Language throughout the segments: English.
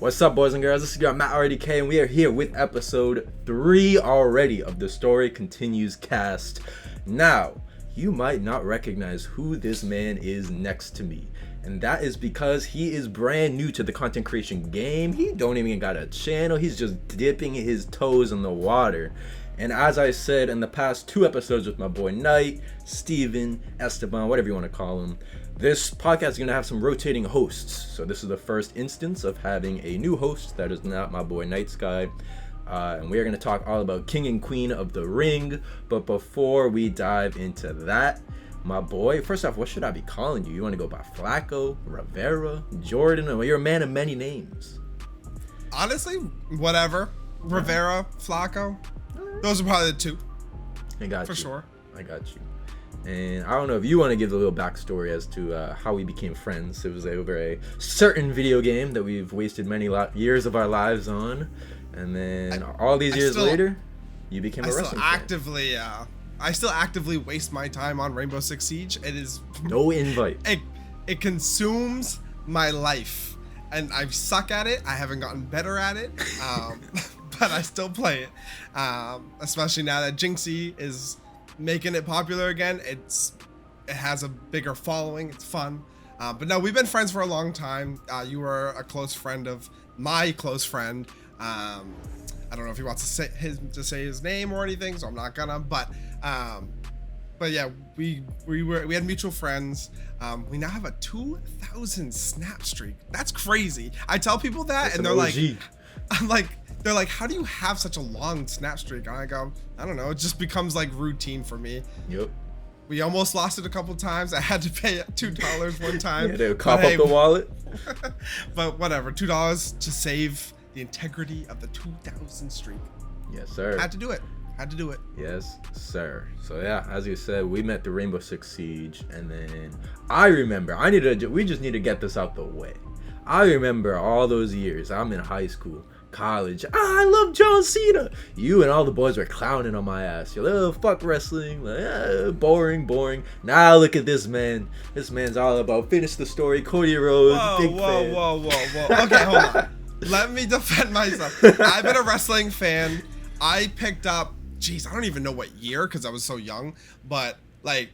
What's up, boys and girls? This is your Matt RDK, and we are here with episode 3 already of the Story Continues cast. Now, you might not recognize who this man is next to me, and that is because he is brand new to the content creation game. He don't even got a channel. He's just dipping his toes in the water. And as I said in the past 2 episodes with my boy Knight, Steven, Esteban, whatever you want to call him, this podcast is going to have some rotating hosts. So this is the first instance of having a new host that is not my boy Night Sky. And we are going to talk all about King and Queen of the Ring. But before we dive into that, my boy, first off, what should I be calling you? You want to go by Flacco, Rivera, Jordan, or you're a man of many names? Honestly, whatever. Rivera, Flacco. Those are probably the 2. I got you. For sure. I got you. And I don't know if you want to give a little backstory as to how we became friends. It was over a certain video game that we've wasted many years of our lives on. And then all these years later, you became a wrestling fan. I still actively waste my time on Rainbow Six Siege. It is... No invite. It consumes my life. And I suck at it. I haven't gotten better at it. But I still play it. Especially now that Jinxie is making it popular again. It has a bigger following. It's fun. But no, we've been friends for a long time. You were a close friend of my close friend. I don't know if he wants to say his name or anything, so I'm not gonna. But yeah, we had mutual friends. We now have a 2,000 snap streak. That's crazy. I tell people that, That's and they're OG. like, they're like, how do you have such a long snap streak? And I go, I don't know. It just becomes like routine for me. Yep. We almost lost it a couple times. I had to pay $2 one time. Yeah, they would cough up the wallet. But whatever, $2 to save the integrity of the 2,000 streak. Yes, sir. Had to do it. Yes, sir. So yeah, as you said, we met the Rainbow Six Siege, and then I remember we just need to get this out the way. I remember all those years. I'm in high school, college. I love John Cena. You and all the boys were clowning on my ass. You're like, oh, fuck wrestling. Like, boring. Now look at this man. This man's all about finish the story. Cody Rhodes, big fan. Whoa. Okay, hold on. Let me defend myself. I've been a wrestling fan. I picked up, I don't even know what year because I was so young, but like,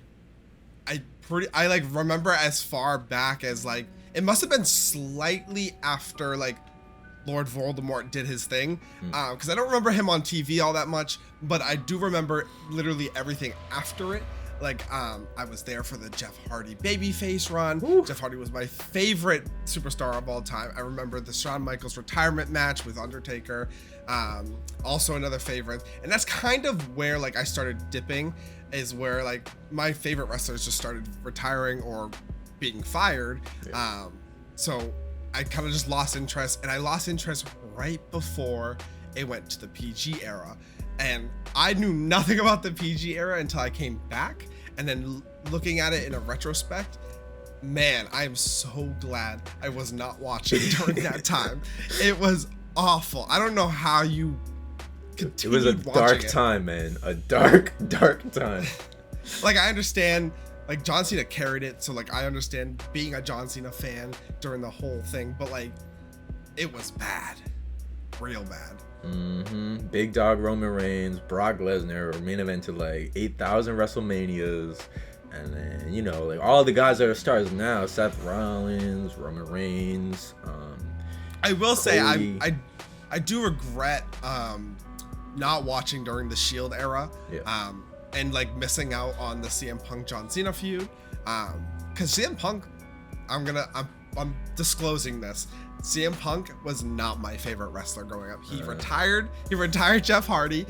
I remember as far back as like, it must have been slightly after like Lord Voldemort did his thing, because I don't remember him on TV all that much, but I do remember literally everything after it. Like, I was there for the Jeff Hardy babyface run. Ooh. Jeff Hardy was my favorite superstar of all time. I remember the Shawn Michaels retirement match with Undertaker, also another favorite. And that's kind of where like I started dipping, is where like my favorite wrestlers just started retiring or being fired. Yeah. So I kind of just lost interest, and I lost interest right before it went to the PG era. And I knew nothing about the PG era until I came back, and then looking at it in a retrospect, man, I am so glad I was not watching during that time. It was awful. I don't know how you continued watching it. It was a dark time, man. A dark time. Like, I understand, like, John Cena carried it, so like I understand being a John Cena fan during the whole thing, but like, it was bad, real bad. Big Dog Roman Reigns, Brock Lesnar main evented like 8,000 WrestleManias, and then like all the guys that are stars now: Seth Rollins, Roman Reigns. I will say I do regret not watching during the Shield era. Yeah. And like missing out on the CM Punk John Cena feud, because CM Punk, I'm disclosing this. CM Punk was not my favorite wrestler growing up. He retired Jeff Hardy.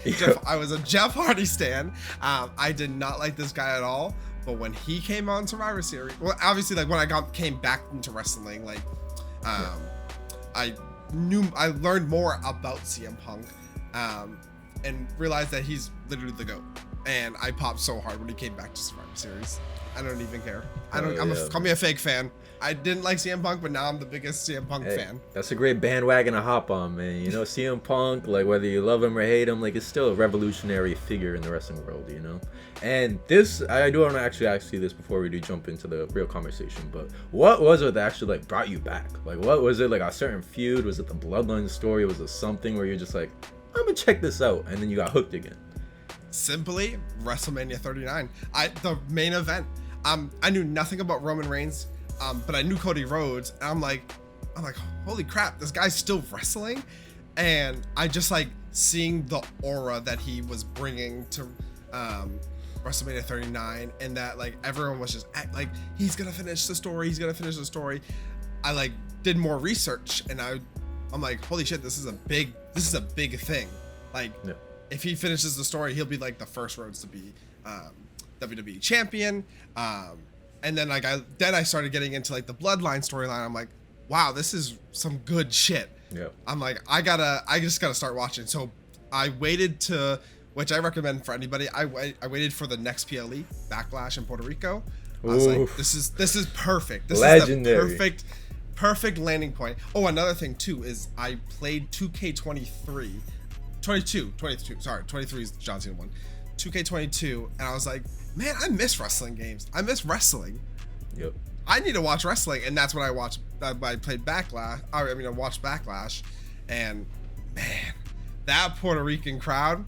I was a Jeff Hardy stan. I did not like this guy at all. But when he came on Survivor Series, well, obviously, like when I came back into wrestling, like I learned more about CM Punk, and realized that he's literally the GOAT. And I popped so hard when he came back to Survivor Series. I don't even care. Call me a fake fan. I didn't like CM Punk, but now I'm the biggest CM Punk fan. That's a great bandwagon to hop on, man. You know, CM Punk, like whether you love him or hate him, like it's still a revolutionary figure in the wrestling world, you know. And this, I do want to actually ask you this before we do jump into the real conversation. But what was it that actually like brought you back? Like, what was it? Like a certain feud? Was it the Bloodline story? Was it something where you're just like, I'm gonna check this out, and then you got hooked again? Simply WrestleMania 39. The main event. I knew nothing about Roman Reigns. But I knew Cody Rhodes, and I'm like, holy crap, this guy's still wrestling, and I just like seeing the aura that he was bringing to WrestleMania 39, and that like everyone was just like, he's gonna finish the story. I like did more research, and I'm like, holy shit, this is a big thing. Like, yeah. If he finishes the story, he'll be like the first Rhodes to be WWE champion. And then like I started getting into like the Bloodline storyline. I'm like, wow, this is some good shit. Yeah. I'm like, I just gotta start watching. So I waited which I recommend for anybody. I waited for the next PLE Backlash in Puerto Rico. I was like, this is perfect. This Legendary. is the perfect landing point. Oh, another thing too is I played 2K23, 22. Sorry, 23 is John Cena one. 2K22, and I was like, man, I miss wrestling games. I miss wrestling. Yep. I need to watch wrestling, and that's what I watched. I played Backlash. I watched Backlash, and man, that Puerto Rican crowd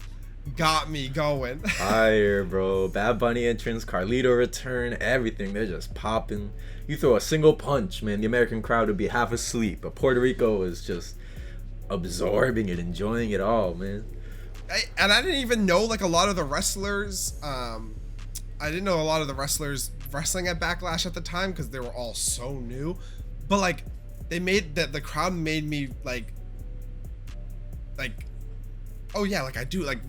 got me going. Fire, bro. Bad Bunny entrance, Carlito return, everything. They're just popping. You throw a single punch, man, the American crowd would be half asleep, but Puerto Rico is just absorbing it, enjoying it all, man. I didn't even know like a lot of the wrestlers. I didn't know a lot of the wrestlers wrestling at Backlash at the time because they were all so new. But like, they made that the crowd made me like, oh yeah, like I do like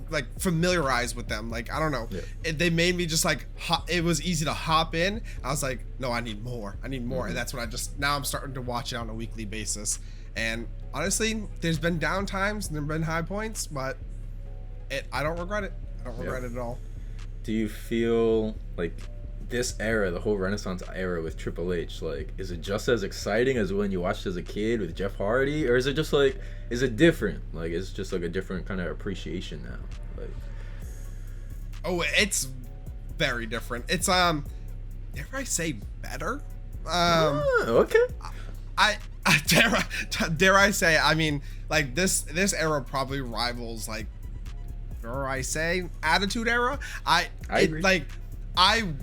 familiarize with them. Like I don't know, they made me just like it was easy to hop in. I was like, no, I need more, Mm-hmm. and that's what now I'm starting to watch it on a weekly basis. And honestly, there's been down times and there've been high points, but I don't regret it. I don't regret it at all. Do you feel like this era, the whole Renaissance era with Triple H, like, is it just as exciting as when you watched as a kid with Jeff Hardy, or is it just like, is it different? Like, it's just like a different kind of appreciation now. Like, oh, it's very different. It's dare I say better? Okay. I dare I say? I mean, like this era probably rivals like. Or I say Attitude Era. I agree. Like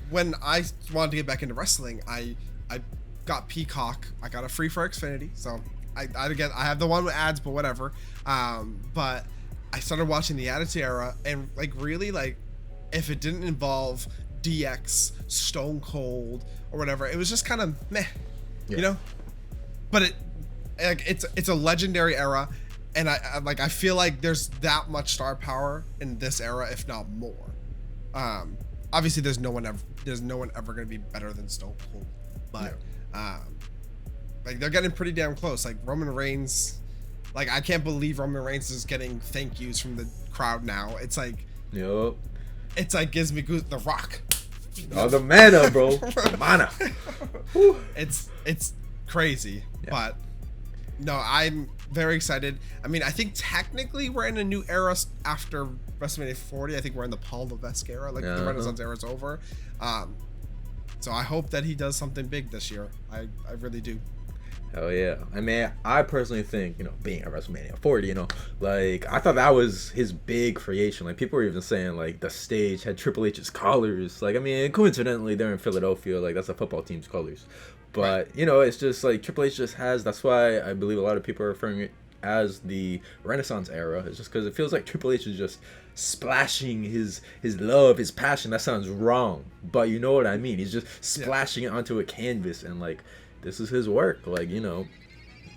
when I wanted to get back into wrestling, I got Peacock. I got a free for Xfinity, so I have the one with ads, but whatever. But I started watching the Attitude Era, and like really like if it didn't involve DX, Stone Cold, or whatever, it was just kind of meh, you know. But it's a legendary era. And I feel like there's that much star power in this era, if not more. Obviously, there's no one ever gonna be better than Stone Cold, but like they're getting pretty damn close. Like Roman Reigns, like I can't believe Roman Reigns is getting thank yous from the crowd now. It's like, it's like gives me goose. The Rock. Oh, the mana, bro. The mana. It's crazy, but no, I'm very excited. I mean, I think technically we're in a new era after WrestleMania 40. I think we're in the Paul Levesque era. Like the Renaissance era is over. So I hope that he does something big this year. I really do. Hell yeah. I mean, I personally think, you know, being at WrestleMania 40, you know, like, I thought that was his big creation. Like, people were even saying, like, the stage had Triple H's colors. Like, I mean, coincidentally, they're in Philadelphia. Like, that's a football team's colors. But, you know, it's just, like, Triple H just has, that's why I believe a lot of people are referring it as the Renaissance era. It's just because it feels like Triple H is just splashing his love, his passion. That sounds wrong, but you know what I mean. He's just splashing it onto a canvas, and, like, this is his work. Like, you know,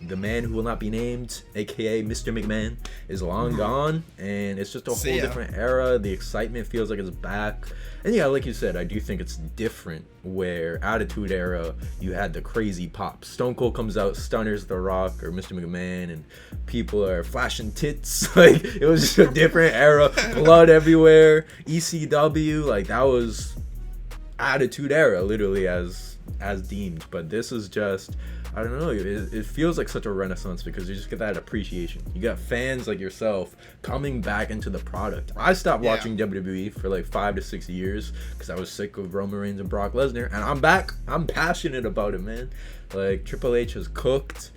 the man who will not be named, aka Mr. McMahon, is long gone, and it's just a whole different era. The excitement feels like it's back. And yeah, like you said, I do think it's different where Attitude Era, you had the crazy pop. Stone Cold comes out, stunners The Rock or Mr. McMahon, and people are flashing tits. Like, it was just a different era. Blood everywhere. ECW, like, that was Attitude Era, literally, as as deemed, but this is just, I don't know, it feels like such a renaissance because you just get that appreciation. You got fans like yourself coming back into the product. I stopped watching WWE for like 5 to 6 years because I was sick of Roman Reigns and Brock Lesnar, and I'm back. I'm passionate about it, man. Like, Triple H has cooked,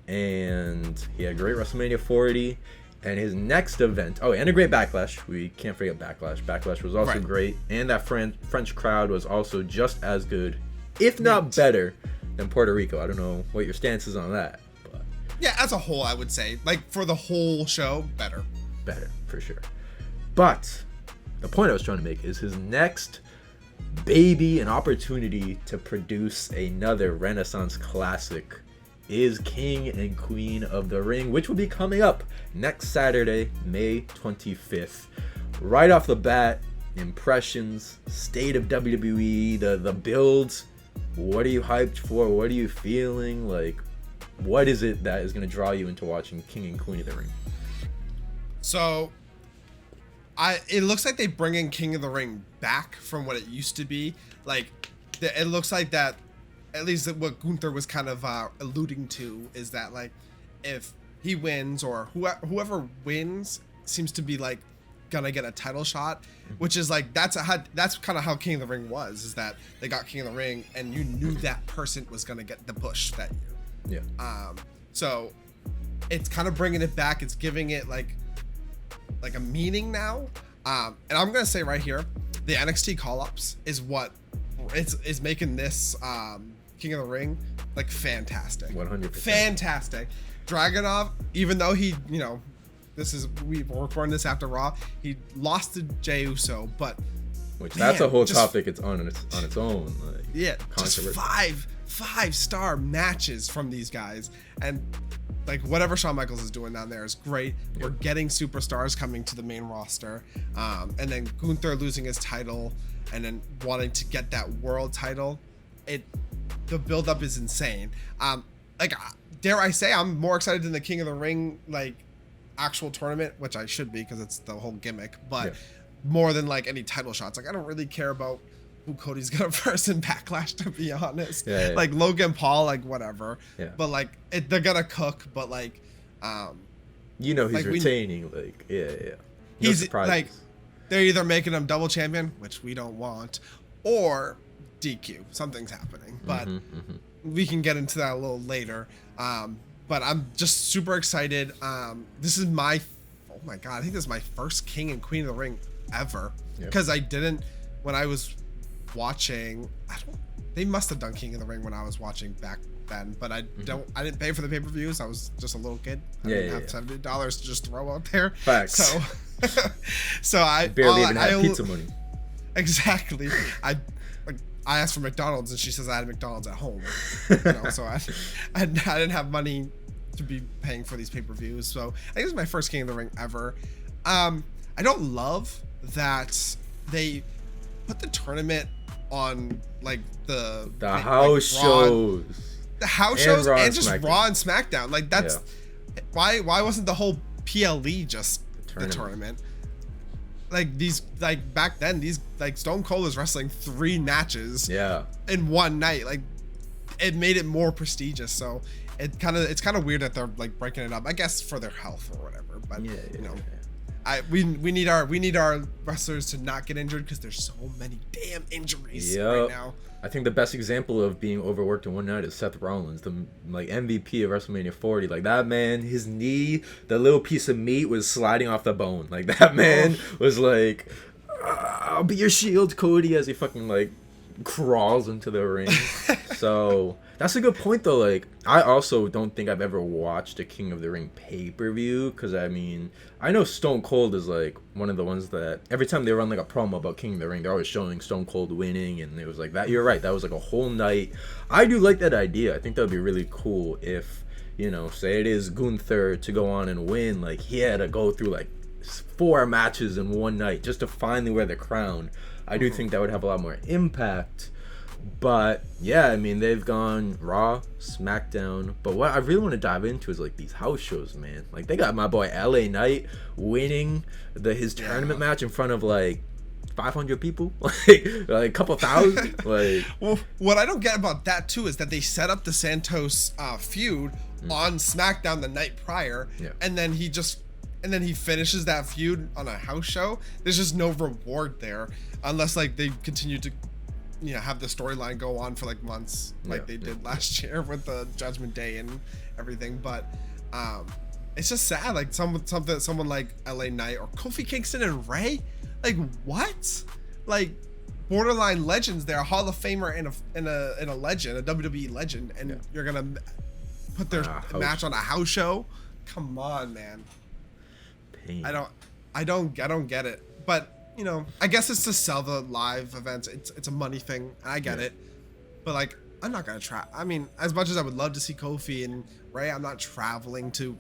and he had a great WrestleMania 40. And his next event, and a great Backlash. We can't forget Backlash. Backlash was also great. And that French crowd was also just as good, if not better, than Puerto Rico. I don't know what your stance is on that. But yeah, as a whole, I would say, like, for the whole show, better. Better, for sure. But the point I was trying to make is his next baby, an opportunity to produce another Renaissance classic, is King and Queen of the Ring, which will be coming up next Saturday, May 25th. Right off the bat, impressions, state of WWE, the builds. What are you hyped for? What are you feeling? Like, what is it that is going to draw you into watching King and Queen of the Ring? So, it looks like they bring in King of the Ring back from what it used to be. Like, it looks like that. At least what Gunther was kind of alluding to is that, like, if he wins or whoever wins seems to be like gonna get a title shot, which is like that's kind of how King of the Ring was, is that they got King of the Ring and you knew that person was gonna get the push that year. Yeah. So it's kind of bringing it back. It's giving it like a meaning now. And I'm gonna say right here, the NXT call-ups is what is making this King of the Ring like fantastic. 100%. Fantastic. Dragunov, even though he, we're recording this after Raw, he lost to Jey Uso, but that's a whole topic. It's on its own. Like, yeah, just five-star matches from these guys, and like whatever Shawn Michaels is doing down there is great. Yep. We're getting superstars coming to the main roster, and then Gunther losing his title, and then wanting to get that world title. The build-up is insane. Like, dare I say, I'm more excited than the King of the Ring, like, actual tournament, which I should be because it's the whole gimmick, but more than, like, any title shots. Like, I don't really care about who Cody's gonna verse in Backlash, to be honest. Like, Logan Paul, like, whatever. But, like, they're gonna cook, but, like, he's like, retaining, no he's, surprises. Like, they're either making him double champion, which we don't want, or DQ. Something's happening, but we can get into that a little later. But I'm just super excited. This is oh my God, I think this is my first King and Queen of the Ring ever. Because I didn't, when I was watching, they must have done King of the Ring when I was watching back then, but I didn't pay for the pay-per-views. I was just a little kid. I didn't have $70 to just throw out there. Facts. So I barely even had pizza money. Exactly. I asked for McDonald's and she says I had McDonald's at home. So I didn't have money to be paying for these pay-per-views. So I think this is my first King of the Ring ever. I don't love that they put the tournament on like the house shows. The house shows and just Raw and SmackDown. Like that's why wasn't the whole PLE just the tournament? Like these, like back then, these like Stone Cold was wrestling 3 matches in one night. Like it made it more prestigious. So it's kind of weird that they're like breaking it up. I guess for their health or whatever. But we need our wrestlers to not get injured because there's so many damn injuries right now. I think the best example of being overworked in one night is Seth Rollins, the like MVP of WrestleMania 40. Like that man, his knee, the little piece of meat was sliding off the bone. Like that man was like, "I'll be your shield, Cody," as he fucking like crawls into the ring. So that's a good point though. Like I also don't think I've ever watched a King of the Ring pay-per-view because I mean I know Stone Cold is like one of the ones that every time they run like a promo about King of the Ring they're always showing Stone Cold winning, and it was like that. You're right, that was like a whole night. I do like that idea. I think that would be really cool if, say it is Gunther to go on and win, like he had to go through like 4 matches in one night just to finally wear the crown. I do think that would have a lot more impact. But yeah, I mean they've gone Raw, SmackDown, but what I really want to dive into is like these house shows, man. Like they got my boy LA Knight winning his tournament match in front of like 500 people, like a couple thousand. Like, well, what I don't get about that too is that they set up the Santos feud on SmackDown the night prior, and then he finishes that feud on a house show. There's just no reward there unless like they continue to, you know, have the storyline go on for like months, like they did last year with the Judgment Day and everything. But it's just sad, like someone like LA Knight or Kofi Kingston and Ray, like what, like borderline legends. They're a Hall of Famer and a legend, a WWE legend, and you're gonna put their match on a house show. Come on, man. Pain. I don't get it. But you know, I guess it's to sell the live events. It's a money thing. I get it. But like, I'm not gonna try. I mean, as much as I would love to see Kofi and Ray, I'm not traveling to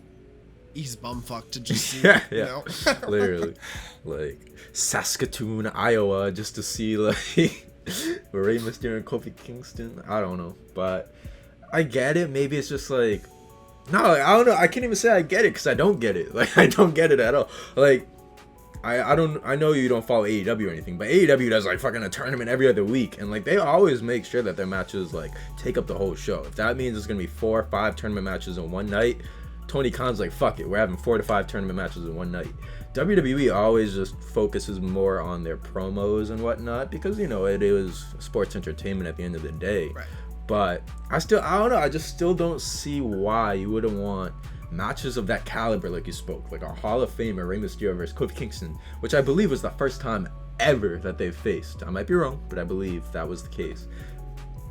East Bumfuck to just see. You know? Literally, like Saskatoon, Iowa, just to see like Rey Mysterio and Kofi Kingston. I don't know, but I get it. Maybe it's just like, no, like, I don't know. I can't even say I get it because I don't get it. Like, I don't get it at all. Like, I know you don't follow AEW or anything, but AEW does like fucking a tournament every other week, and like they always make sure that their matches like take up the whole show. If that means it's gonna be 4 or 5 tournament matches in one night, Tony Khan's like, fuck it, we're having 4 to 5 tournament matches in one night. WWE always just focuses more on their promos and whatnot because, you know, it is sports entertainment at the end of the day. Right. But I don't know. I just still don't see why you wouldn't want matches of that caliber, like you spoke, like a Hall of Famer, Rey Mysterio versus Kofi Kingston, which I believe was the first time ever that they've faced. I might be wrong, but I believe that was the case.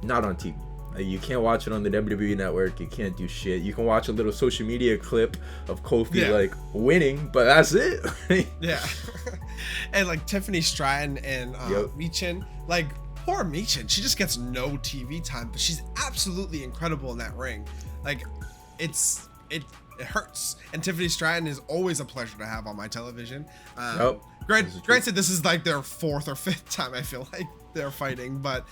Not on TV. You can't watch it on the WWE network. You can't do shit. You can watch a little social media clip of Kofi like winning, but that's it. Yeah. And like Tiffany Stratton and Michin, like poor Michin, she just gets no TV time, but she's absolutely incredible in that ring. Like it hurts. And Tiffany Stratton is always a pleasure to have on my television. Granted, this is like their 4th or 5th time I feel like they're fighting, but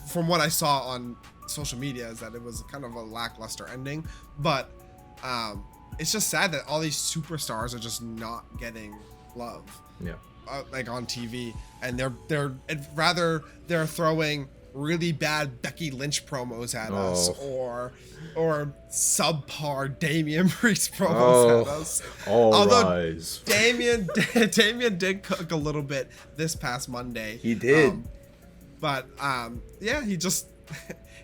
from what I saw on social media is that it was kind of a lackluster ending. But it's just sad that all these superstars are just not getting love. Yeah. Like on TV, and they're throwing really bad Becky Lynch promos at us, or subpar Damian Priest promos at us. Although Damian did cook a little bit this past Monday. He did. Yeah,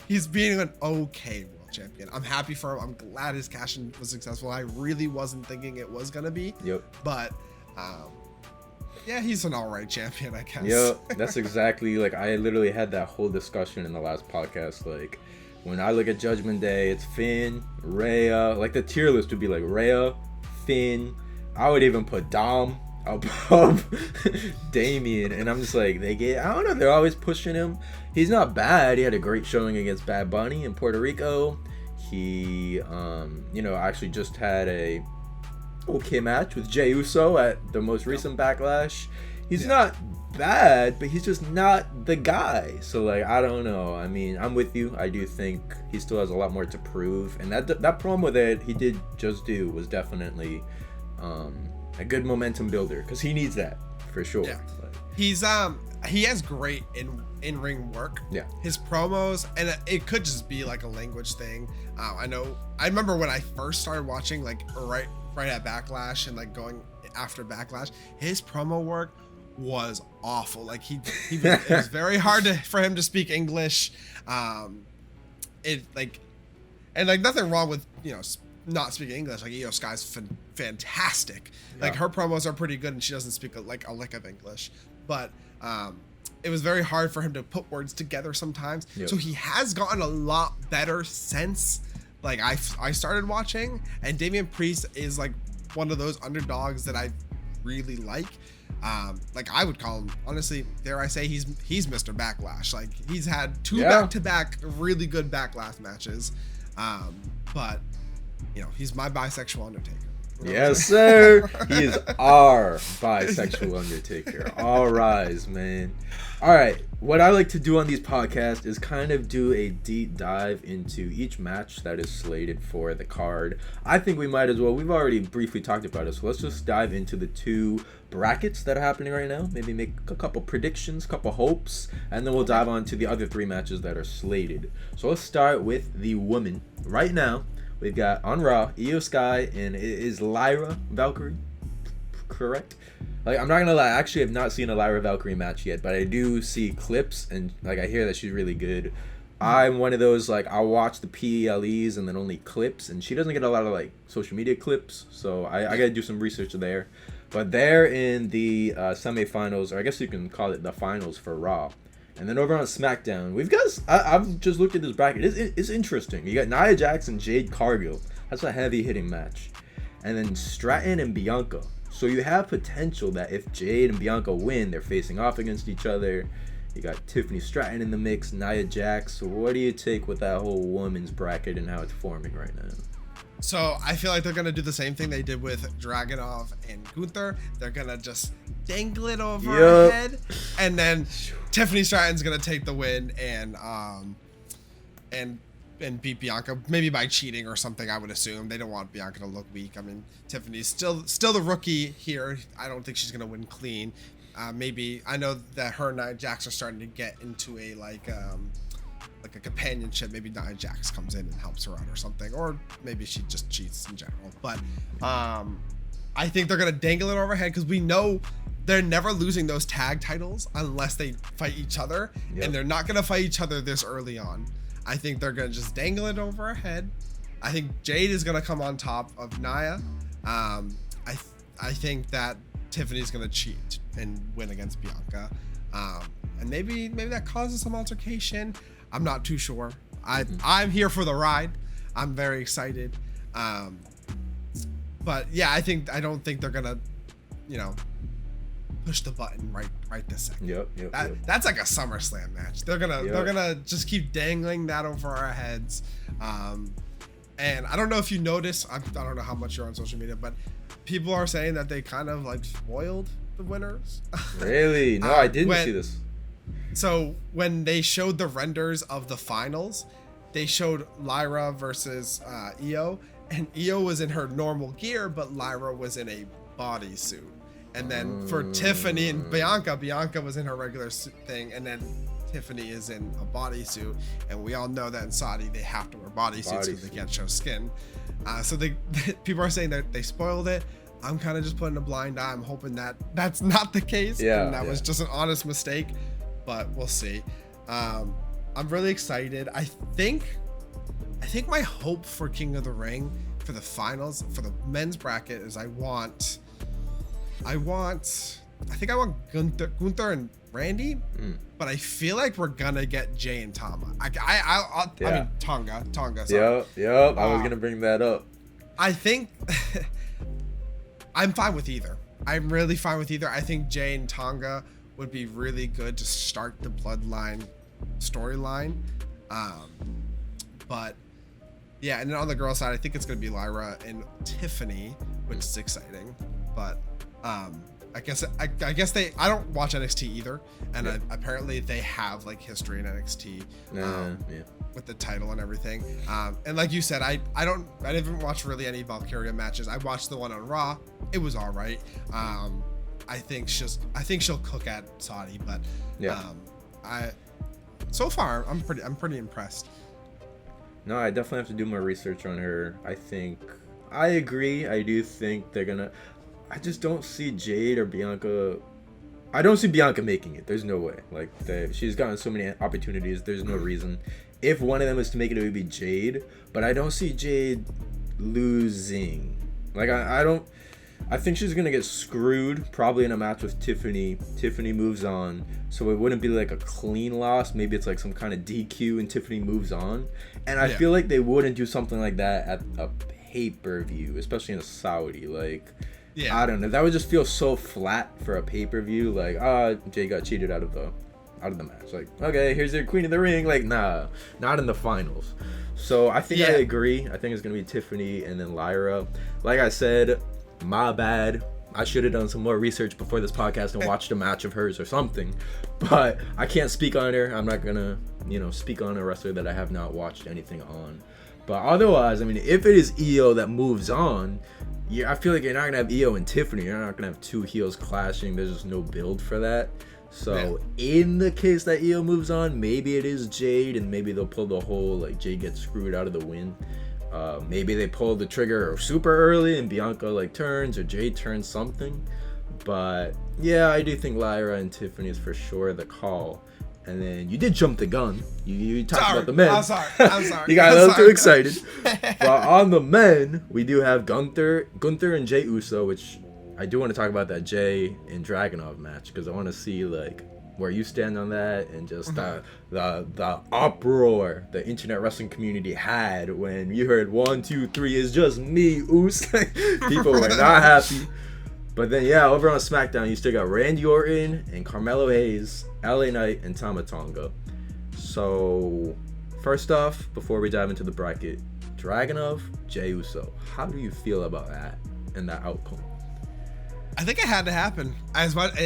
he's being an okay world champion. I'm happy for him. I'm glad his cash-in was successful. I really wasn't thinking it was gonna be. But yeah, he's an alright champion, I guess. Yeah, that's exactly, like, I literally had that whole discussion in the last podcast. Like, when I look at Judgment Day, it's Finn, Rhea. Like, the tier list would be like Rhea, Finn. I would even put Dom above Damian, and I'm just like, I don't know, they're always pushing him. He's not bad. He had a great showing against Bad Bunny in Puerto Rico. He actually just had a okay match with Jey Uso at the most recent Backlash. He's not bad, but he's just not the guy. So like, I don't know. I mean, I'm with you. I do think he still has a lot more to prove, and that promo that he did just do was definitely a good momentum builder, because he needs that for sure. Yeah. He has great in-ring work. Yeah. His promos, and it could just be like a language thing. I remember when I first started watching, like right at Backlash and like going after Backlash, his promo work was awful. Like it was very hard for him to speak English. And nothing wrong with, not speaking English. Like Io Sky's fantastic. Yeah. Like her promos are pretty good, and she doesn't speak like a lick of English. But it was very hard for him to put words together sometimes. Yep. So he has gotten a lot better since like I started watching. And Damian Priest is like one of those underdogs that I really like. Like I would call him, honestly, dare I say, he's Mr. Backlash. Like he's had 2 back-to-back really good Backlash matches. But he's my bisexual Undertaker. Yes, sir. He is our bisexual Undertaker. All rise, man. All right. What I like to do on these podcasts is kind of do a deep dive into each match that is slated for the card. I think we might as well. We've already briefly talked about it, so let's just dive into the two brackets that are happening right now. Maybe make a couple predictions, couple hopes, and then we'll dive on to the other three matches that are slated. So let's start with the women. Right now, we've got on Raw, Io Sky, and is Lyra Valkyrie correct? Like, I'm not gonna lie, I actually have not seen a Lyra Valkyrie match yet, but I do see clips, and like I hear that she's really good. I'm one of those, like, I'll watch the PLEs and then only clips, and she doesn't get a lot of like social media clips, so I gotta do some research there. But they're in the semifinals, or I guess you can call it the finals for Raw. And then over on SmackDown, we've got, I've just looked at this bracket. It's interesting. You got Nia Jax and Jade Cargill. That's a heavy hitting match. And then Stratton and Bianca. So you have potential that if Jade and Bianca win, they're facing off against each other. You got Tiffany Stratton in the mix, Nia Jax. So what do you take with that whole women's bracket and how it's forming right now? So I feel like they're going to do the same thing they did with Dragunov and Gunther. They're going to just dangle it over her head. And then Tiffany Stratton's going to take the win and beat Bianca, maybe by cheating or something, I would assume. They don't want Bianca to look weak. I mean, Tiffany's still the rookie here. I don't think she's going to win clean. Maybe, I know that her and Nia Jax are starting to get into a like a companionship. Maybe Nia Jax comes in and helps her out or something, or maybe she just cheats in general. But I think they're gonna dangle it over her head because we know they're never losing those tag titles unless they fight each other, and they're not gonna fight each other this early on. I think they're gonna just dangle it over her head. I think Jade is gonna come on top of Nia. I think that Tiffany's gonna cheat and win against Bianca, and maybe that causes some altercation. I'm not too sure. I'm here for the ride. I'm very excited. But yeah, I don't think they're gonna, push the button right this second. Yep. That's like a SummerSlam match. They're gonna just keep dangling that over our heads. And I don't know if you notice. I don't know how much you're on social media, but people are saying that they kind of like spoiled the winners. Really? No, I didn't see this. So when they showed the renders of the finals, they showed Lyra versus Io, and Io was in her normal gear, but Lyra was in a bodysuit. And then for Tiffany and Bianca was in her regular thing, and then Tiffany is in a bodysuit. And we all know that in Saudi they have to wear bodysuits because they can't show skin. So people are saying that they spoiled it. I'm kind of just putting a blind eye. I'm hoping that that's not the case, and that was just an honest mistake. But we'll see. I'm really excited. I think my hope for King of the Ring for the finals for the men's bracket is I want Gunther and Randy, but I feel like we're gonna get Jay and Tama. I mean Tonga. Sorry. Yep. I was gonna bring that up. I think I'm fine with either. I'm really fine with either. I think Jay and Tonga would be really good to start the Bloodline storyline. But yeah, and then on the girl side, I think it's gonna be Lyra and Tiffany, which is exciting. But I guess I don't watch NXT either, and apparently they have like history in NXT with the title and everything. And like you said, I didn't watch really any Valkyria matches. I watched the one on Raw. It was all right. I think she'll cook at Saudi, but so far I'm pretty impressed. No, I definitely have to do more research on her. I agree. I do think they're gonna. I just don't see Jade or Bianca. I don't see Bianca making it. There's no way. Like, she's gotten so many opportunities. There's no reason. If one of them is to make it, it would be Jade. But I don't see Jade losing. Like, I don't. I think she's gonna get screwed probably in a match with Tiffany. Tiffany moves on, so it wouldn't be like a clean loss. Maybe it's like some kind of DQ and Tiffany moves on. And I feel like they wouldn't do something like that at a pay-per-view, especially in a Saudi. Like, I don't know. That would just feel so flat for a pay-per-view. Like, Jay got cheated out of out of the match. Like, okay, here's your Queen of the Ring. Like, nah, not in the finals. So I think I agree. I think it's gonna be Tiffany and then Lyra. Like I said, my bad. I should have done some more research before this podcast and watched a match of hers or something. But I can't speak on her. I'm not gonna, speak on a wrestler that I have not watched anything on. But otherwise, I mean, if it is Io that moves on, I feel like you're not gonna have Io and Tiffany. You're not gonna have two heels clashing. There's just no build for that. So in the case that Io moves on, maybe it is Jade, and maybe they'll pull the whole like Jade gets screwed out of the win. Maybe they pull the trigger super early and Bianca like turns, or Jade turns something. But yeah, I do think Lyra and Tiffany is for sure the call. And then you did jump the gun. You talked about the men. I'm sorry. You got a little too excited. But on the men, we do have Gunther and Jey Uso, which I do want to talk about that Jey and Dragunov match, because I want to see like where you stand on that, and just the uproar the internet wrestling community had when you heard 1, 2, 3 is just me, Us. People were not happy. But then over on SmackDown, you still got Randy Orton and Carmelo Hayes, LA Knight, and Tama Tonga. So first off, before we dive into the bracket, Dragunov, Jey Uso, how do you feel about that and that outcome? I think it had to happen. As much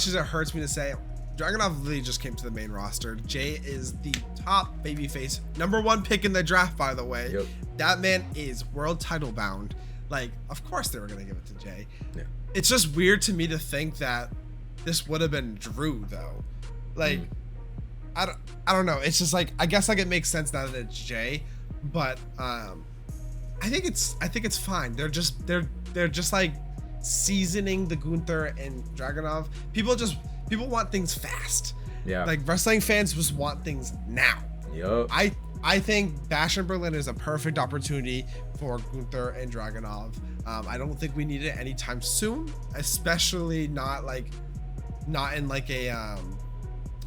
as it hurts me to say, Dragunov literally just came to the main roster. Jey is the top babyface, #1 pick in the draft, by the way. Yep. That man is world title bound. Like, of course they were gonna give it to Jey. Yeah. It's just weird to me to think that this would have been Drew, though. Like, I don't know. It's just like, I guess like it makes sense now that it's Jey, but I think it's fine. They're just like seasoning the Gunther and Dragunov. People want things fast. Yeah. Like, wrestling fans just want things now. Yup. I think Bash in Berlin is a perfect opportunity for Gunther and Dragunov. I don't think we need it anytime soon, especially not in like a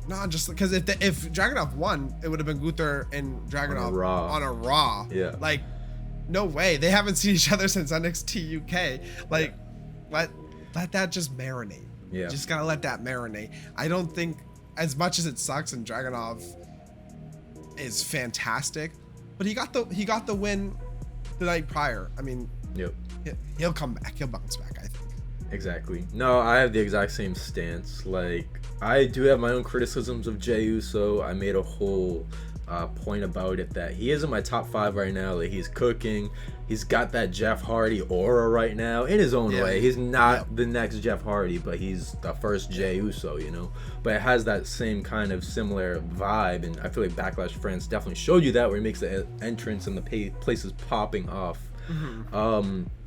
not just because if Dragunov won, it would have been Gunther and Dragunov on a Raw. Yeah. Like, no way. They haven't seen each other since NXT UK. Like, let that just marinate. Yeah. You just gotta let that marinate. I don't think, as much as it sucks and Dragunov is fantastic, but he got the win the night prior. I mean, he'll come back. He'll bounce back, I think. Exactly. No, I have the exact same stance. Like, I do have my own criticisms of Jey Uso. I made a whole point about it that he is in my top 5 right now. Like, he's cooking. He's got that Jeff Hardy aura right now in his own way. He's not the next Jeff Hardy, but he's the first Jey Uso, But it has that same kind of similar vibe, and I feel like Backlash France definitely showed you that, where he makes the entrance and the places popping off.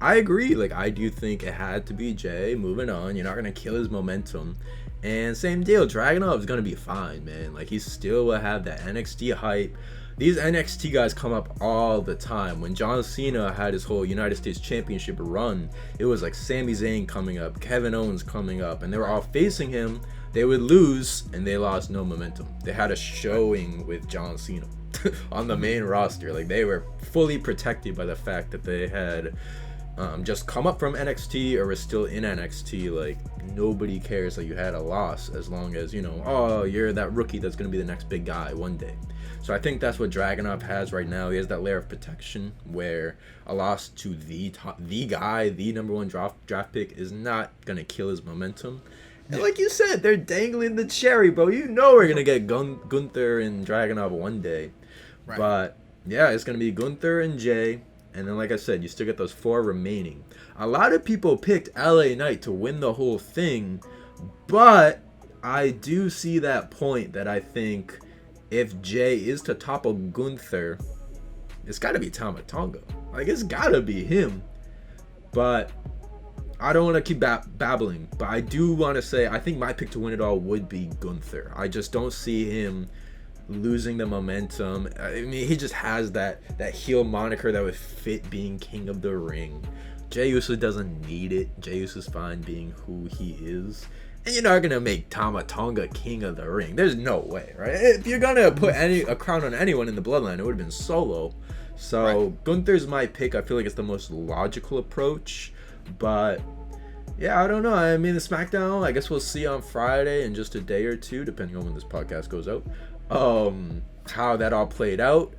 I agree. Like, I do think it had to be Jey moving on. You're not gonna kill his momentum. And same deal, Dragunov is gonna be fine, man. Like, he still will have that NXT hype. These NXT guys come up all the time. When John Cena had his whole United States Championship run, it was like Sami Zayn coming up, Kevin Owens coming up, and they were all facing him. They would lose, and they lost no momentum. They had a showing with John Cena on the main roster. Like, they were fully protected by the fact that they had just come up from NXT or were still in NXT. Like, nobody cares that you had a loss, as long as, you're that rookie that's going to be the next big guy one day. So I think that's what Dragunov has right now. He has that layer of protection where a loss to the guy, the #1 draft pick, is not going to kill his momentum. And like you said, they're dangling the cherry, bro. We're going to get Gunther and Dragunov one day. Right. But yeah, it's going to be Gunther and Jey. And then, like I said, you still get those 4 remaining. A lot of people picked LA Knight to win the whole thing. But I do see that point that I think if Jey is to topple Gunther, it's got to be Tama Tonga. Like, it's got to be him. But I don't want to keep babbling. But I do want to say, I think my pick to win it all would be Gunther. I just don't see him losing the momentum. I mean, he just has that heel moniker that would fit being King of the Ring. Jey Uso doesn't need it. Jey Uso's fine being who he is. And you're not going to make Tama Tonga King of the Ring. There's no way, right? If you're going to put a crown on anyone in the bloodline, it would have been Solo. So Gunther's my pick. I feel like it's the most logical approach. But Yeah, I don't know. I mean, the SmackDown, I guess we'll see on Friday in just a day or two, depending on when this podcast goes out, how that all played out.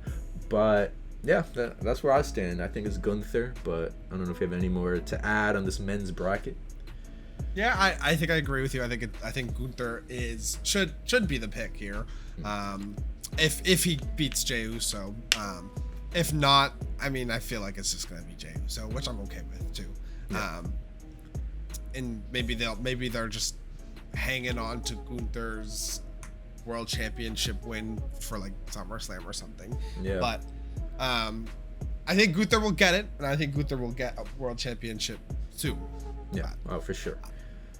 But yeah, that's where I stand. I think it's Gunther, but I don't know if you have any more to add on this men's bracket. Yeah, I think I agree with you. I think Gunther should be the pick here. If he beats Jey Uso. If not, I mean, I feel like it's just gonna be Jey Uso, which I'm okay with too. Yeah. And maybe they're just hanging on to Gunther's world championship win for like SummerSlam or something. Yeah. But I think Gunther will get it, and I think Gunther will get a world championship soon. Yeah. Oh, for sure.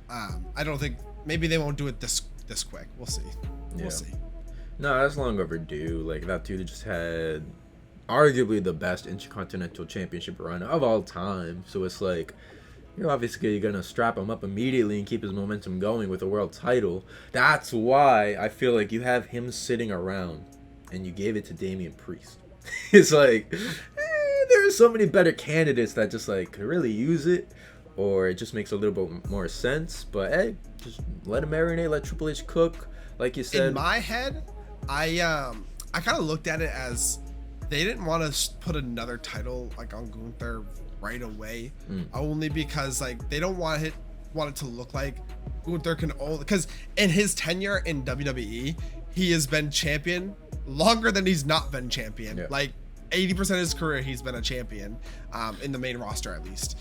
I don't think maybe they won't do it this quick. We'll see. We'll see. No, that's long overdue. Like, that dude just had arguably the best Intercontinental Championship run of all time. So it's like, you're obviously going to strap him up immediately and keep his momentum going with a world title. That's why I feel like you have him sitting around and you gave it to Damian Priest. It's like, there's so many better candidates that just like could really use it, or it just makes a little bit more sense. But hey, just let him marinate, let Triple H cook. Like you said. In my head, I kind of looked at it as they didn't want to put another title like on Gunther right away, only because like they don't want it to look like Gunther can only, because in his tenure in WWE, he has been champion longer than he's not been champion. Yeah. Like 80% of his career, he's been a champion, in the main roster at least.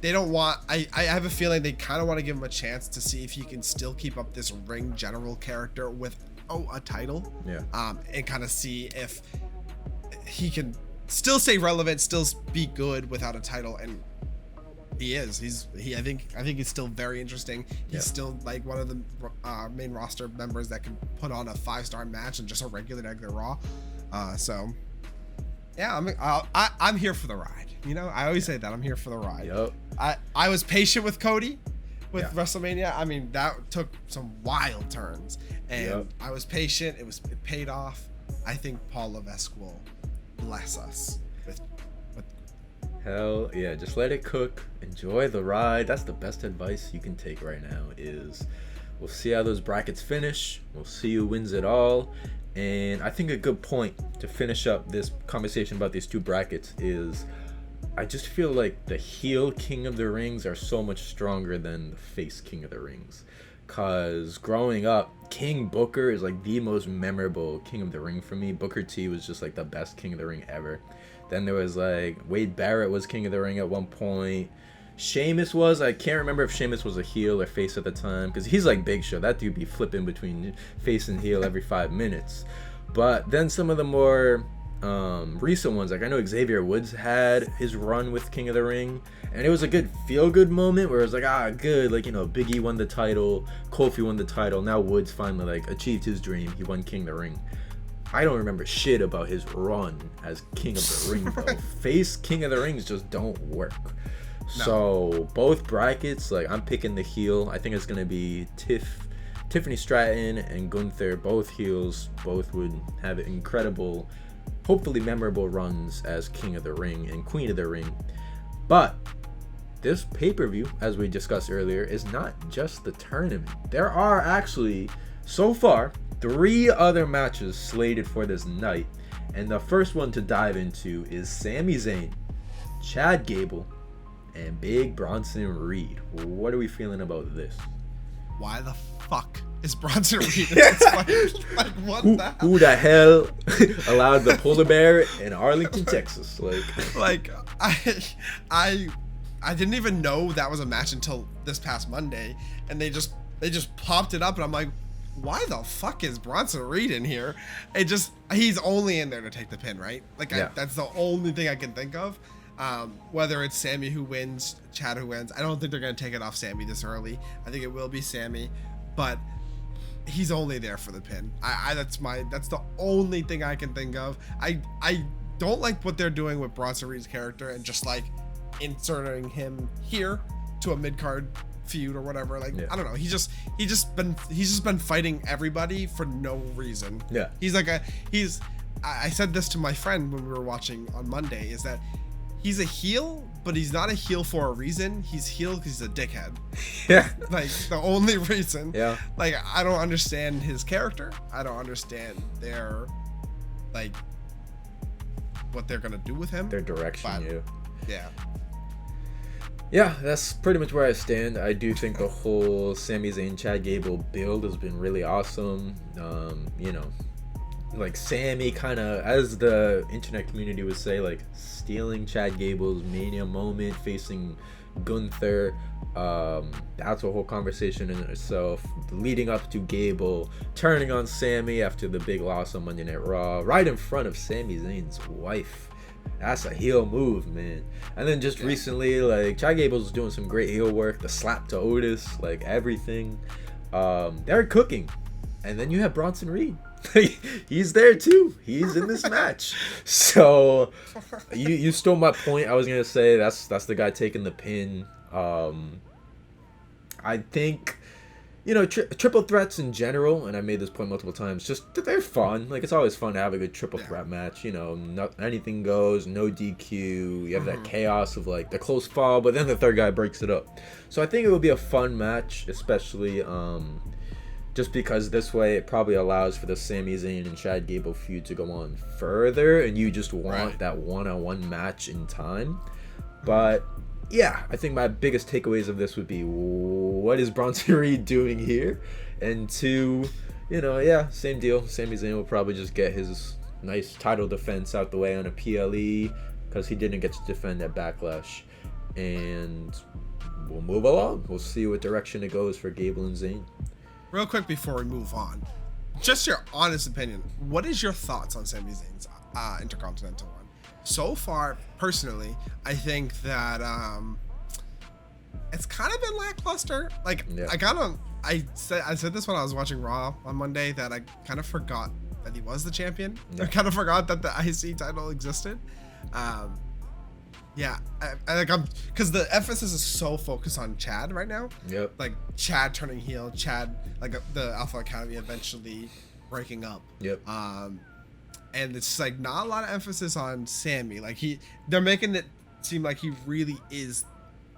They don't want. I have a feeling they kind of want to give him a chance to see if he can still keep up this ring general character with a title. Yeah. And kind of see if he can still stay relevant, still be good without a title, and he is. I think he's still very interesting. He's still like one of the main roster members that can put on a 5-star match and just a regular Raw. So yeah, I'm here for the ride. You know, I always say that I'm here for the ride. Yep. I was patient with Cody with WrestleMania. I mean, that took some wild turns, and I was patient. It paid off. I think Paul Levesque will bless us with. Hell yeah, just let it cook. Enjoy the ride. That's the best advice you can take right now. Is we'll see how those brackets finish. We'll see who wins it all. And I think a good point to finish up this conversation about these two brackets is I just feel like the heel King of the Rings are so much stronger than the face King of the Rings. Because growing up, King Booker is like the most memorable King of the Ring for me. Booker T was just like the best King of the Ring ever. Then there was like Wade Barrett was King of the Ring at one point. Sheamus was, I can't remember if Sheamus was a heel or face at the time, because he's like Big Show. That dude be flipping between face and heel every 5 minutes. But then some of the more recent ones, like I know Xavier Woods had his run with King of the Ring, and it was a good feel-good moment where it was like, good, like, you know, Big E won the title, Kofi won the title, now Woods finally like achieved his dream, he won King of the Ring. I don't remember shit about his run as King of the Ring though. Face King of the Rings just don't work. No. So both brackets, like I'm picking the heel. I think it's gonna be Tiffany Stratton and Gunther, both heels. Both would have incredible, hopefully memorable runs as King of the Ring and Queen of the Ring. But this pay-per-view, as we discussed earlier, is not just the tournament. There are actually, so far, 3 other matches slated for this night. And the first one to dive into is Sami Zayn, Chad Gable, and Big Bronson Reed. What are we feeling about this? Why the fuck is Bronson Reed in this fight? Like, what the hell? Who the hell allowed the polar bear in Arlington, Texas? Like I didn't even know that was a match until this past Monday, and they just popped it up, and I'm like, why the fuck is Bronson Reed in here? He's only in there to take the pin, right? Like, that's the only thing I can think of. Whether it's Sammy who wins, Chad who wins, I don't think they're going to take it off Sammy this early. I think it will be Sammy, but he's only there for the pin. That's the only thing I can think of. I don't like what they're doing with Bronson Reed's character and just like inserting him here to a mid-card feud or whatever. Like, I don't know. He's just been fighting everybody for no reason. Yeah. I said this to my friend when we were watching on Monday, is that he's a heel, but he's not a heel for a reason. He's heel because he's a dickhead. Yeah. Like, the only reason. Yeah. Like, I don't understand his character. I don't understand their, like, what they're going to do with him. Their direction, Yeah. Yeah, that's pretty much where I stand. I do think the whole Sami Zayn Chad Gable build has been really awesome. You know, like Sammy kind of, as the internet community would say, like stealing Chad Gable's Mania moment, facing Gunther. That's a whole conversation in itself. Leading up to Gable turning on Sammy after the big loss on Monday Night Raw, right in front of Sami Zayn's wife. That's a heel move, man. And then just recently, like, Chad Gable's doing some great heel work. The slap to Otis, like, everything. They're cooking. And then you have Bronson Reed. He's there, too. He's in this match. So, you stole my point. I was going to say that's the guy taking the pin. I think... You know, triple threats in general, and I made this point multiple times, just they're fun. Like, it's always fun to have a good triple threat match. You know, anything goes, no DQ. You have that chaos of, like, the close fall, but then the third guy breaks it up. So I think it would be a fun match, especially just because this way it probably allows for the Sami Zayn and Chad Gable feud to go on further, and you just want that one-on-one match in time. But... yeah, I think my biggest takeaways of this would be, what is Bronson Reed doing here? And two, you know, yeah, same deal. Sami Zayn will probably just get his nice title defense out the way on a PLE because he didn't get to defend at Backlash. And we'll move along. We'll see what direction it goes for Gable and Zayn. Real quick before we move on, just your honest opinion. What is your thoughts on Sami Zayn's Intercontinental run? So far, personally, I think that it's kind of been lackluster. Like, I said this when I was watching Raw on Monday, that I kind of forgot that he was the champion. I kind of forgot that the IC title existed. Because the emphasis is so focused on Chad right now. Yep. Like, Chad turning heel, Chad, like, the Alpha Academy eventually breaking up. Yep. And it's like not a lot of emphasis on Sammy. Like, they're making it seem like he really is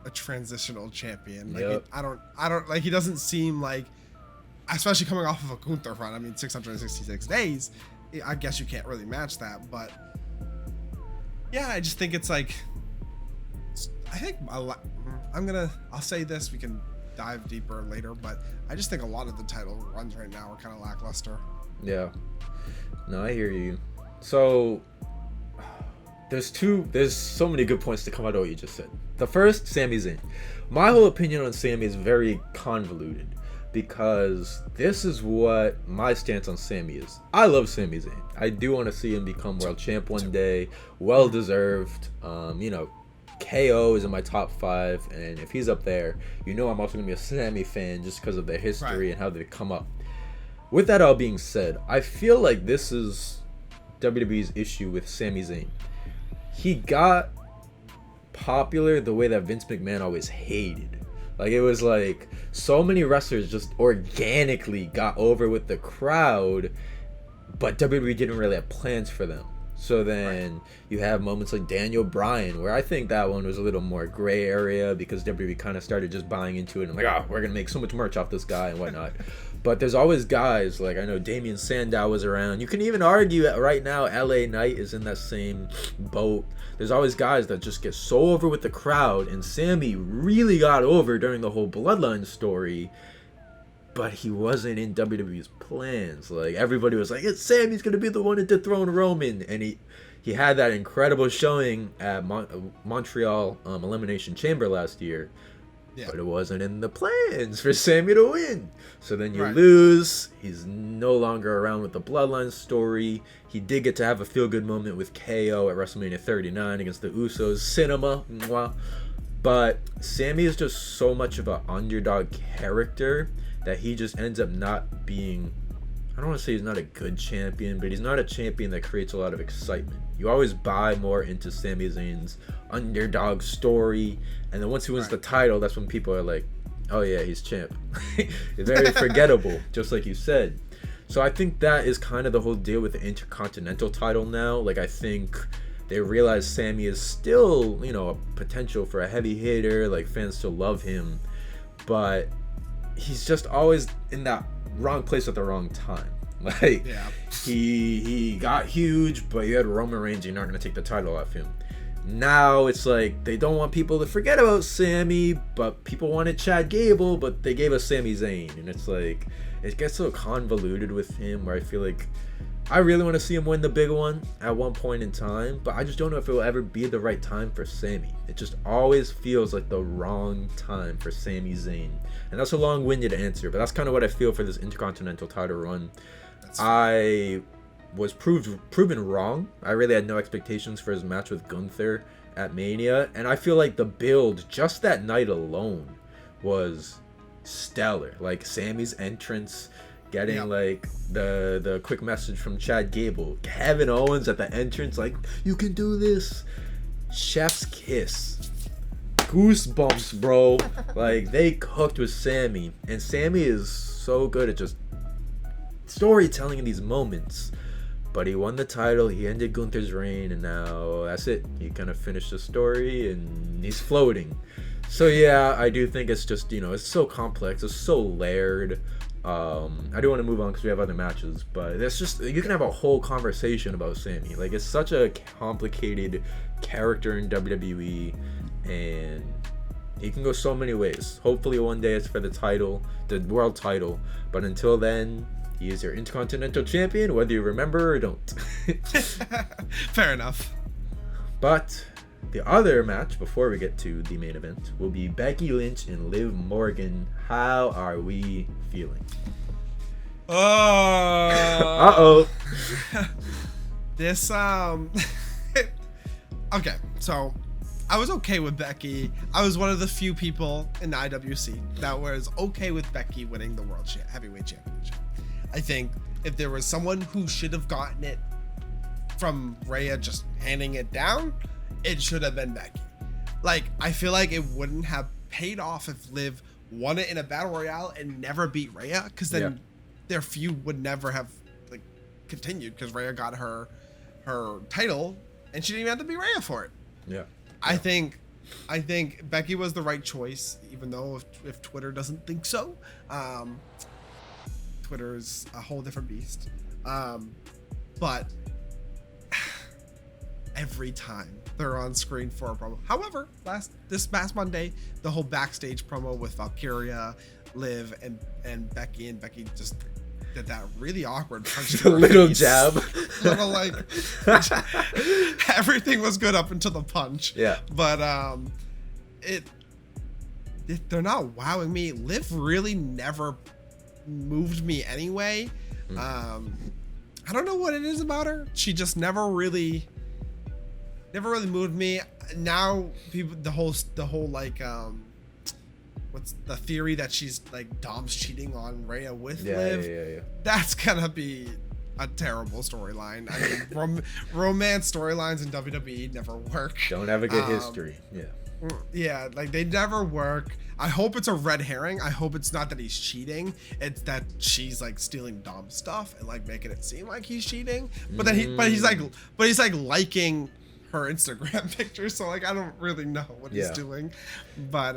a transitional champion. Like, I don't like, he doesn't seem like, especially coming off of a Gunther run. I mean, 666 days. I guess you can't really match that, but yeah, I just think it's like, I think I'll say this. We can dive deeper later, but I just think a lot of the title runs right now are kind of lackluster. Yeah. No, I hear you. So there's so many good points to come out of what you just said. The first, Sami Zayn. My whole opinion on Sami is very convoluted because this is what my stance on Sami is. I love Sami Zayn. I do want to see him become world champ one day. Well deserved. You know, KO is in my top 5, and if he's up there, you know I'm also gonna be a Sami fan just because of their history and how they come up. With that all being said, I feel like this is WWE's issue with Sami Zayn. He got popular the way that Vince McMahon always hated. Like, it was like so many wrestlers just organically got over with the crowd, but WWE didn't really have plans for them. So then you have moments like Daniel Bryan, where I think that one was a little more gray area because WWE kind of started just buying into it and like, we're going to make so much merch off this guy and whatnot. But there's always guys, like I know Damian Sandow was around. You can even argue that right now LA Knight is in that same boat. There's always guys that just get so over with the crowd, and Sammy really got over during the whole Bloodline story, but he wasn't in WWE's plans. Like, everybody was like, it's Sammy's going to be the one to dethrone Roman, and he had that incredible showing at Montreal Elimination Chamber last year. Yeah. But it wasn't in the plans for Sammy to win. So then you lose. He's no longer around with the Bloodline story. He did get to have a feel-good moment with KO at WrestleMania 39 against the Usos. Cinema. Mwah. But Sammy is just so much of an underdog character that he just ends up not being... I don't want to say he's not a good champion, but he's not a champion that creates a lot of excitement. You always buy more into Sami Zayn's underdog story, and then once he wins the title, that's when people are like, oh yeah, he's champ. It's very forgettable, just like you said. So I think that is kind of the whole deal with the Intercontinental title now. Like, I think they realize Sammy is still, a potential for a heavy hitter. Like, fans still love him, but he's just always in that wrong place at the wrong time. Like, he got huge, but you had Roman Reigns, you're not going to take the title off him. Now it's like they don't want people to forget about Sammy, but people wanted Chad Gable, but they gave us Sami Zayn. And it's like, it gets so convoluted with him where I feel like I really want to see him win the big one at one point in time, but I just don't know if it will ever be the right time for Sammy. It just always feels like the wrong time for Sami Zayn. And that's a long-winded answer, but that's kind of what I feel for this Intercontinental title run. I was proven wrong. I really had no expectations for his match with Gunther at Mania, and I feel like the build just that night alone was stellar. Like, Sammy's entrance, getting like the quick message from Chad Gable, Kevin Owens at the entrance, like, you can do this, chef's kiss, goosebumps, bro. Like, they cooked with Sammy, and Sammy is so good at just storytelling in these moments. But he won the title, he ended Gunther's reign, and now that's it. He kind of finished the story, and he's floating. So yeah, I do think it's just, it's so complex, it's so layered. I do want to move on because we have other matches, but it's just, you can have a whole conversation about Sammy. Like, it's such a complicated character in WWE, and he can go so many ways. Hopefully one day it's for the title, the world title, but until then, he is your Intercontinental Champion, whether you remember or don't. Fair enough. But the other match, before we get to the main event, will be Becky Lynch and Liv Morgan. How are we feeling? Uh-oh. This, okay, so I was okay with Becky. I was one of the few people in the IWC that was okay with Becky winning the World Heavyweight Championship. I think if there was someone who should have gotten it from Rhea just handing it down, it should have been Becky. Like, I feel like it wouldn't have paid off if Liv won it in a battle royale and never beat Rhea, because then their feud would never have like continued, because Rhea got her title and she didn't even have to beat Rhea for it. Yeah. I think Becky was the right choice, even though if Twitter doesn't think so. Twitter is a whole different beast. But every time they're on screen for a promo. However, this past Monday, the whole backstage promo with Valkyria, Liv, and Becky just did that really awkward punch to her little face. jab. Little like everything was good up until the punch. Yeah. But they're not wowing me. Liv really never moved me anyway. I don't know what it is about her. She just never really moved me. Now people, the whole like what's the theory that she's like Dom's cheating on Rhea with Liv? Yeah. That's gonna be a terrible storyline. I mean, romance storylines in WWE never work. Don't have a good history. Yeah, like they never work. I hope it's a red herring. I hope it's not that he's cheating. It's that she's like stealing Dom's stuff and like making it seem like he's cheating. But then he's like liking her Instagram pictures. So like I don't really know what he's doing. But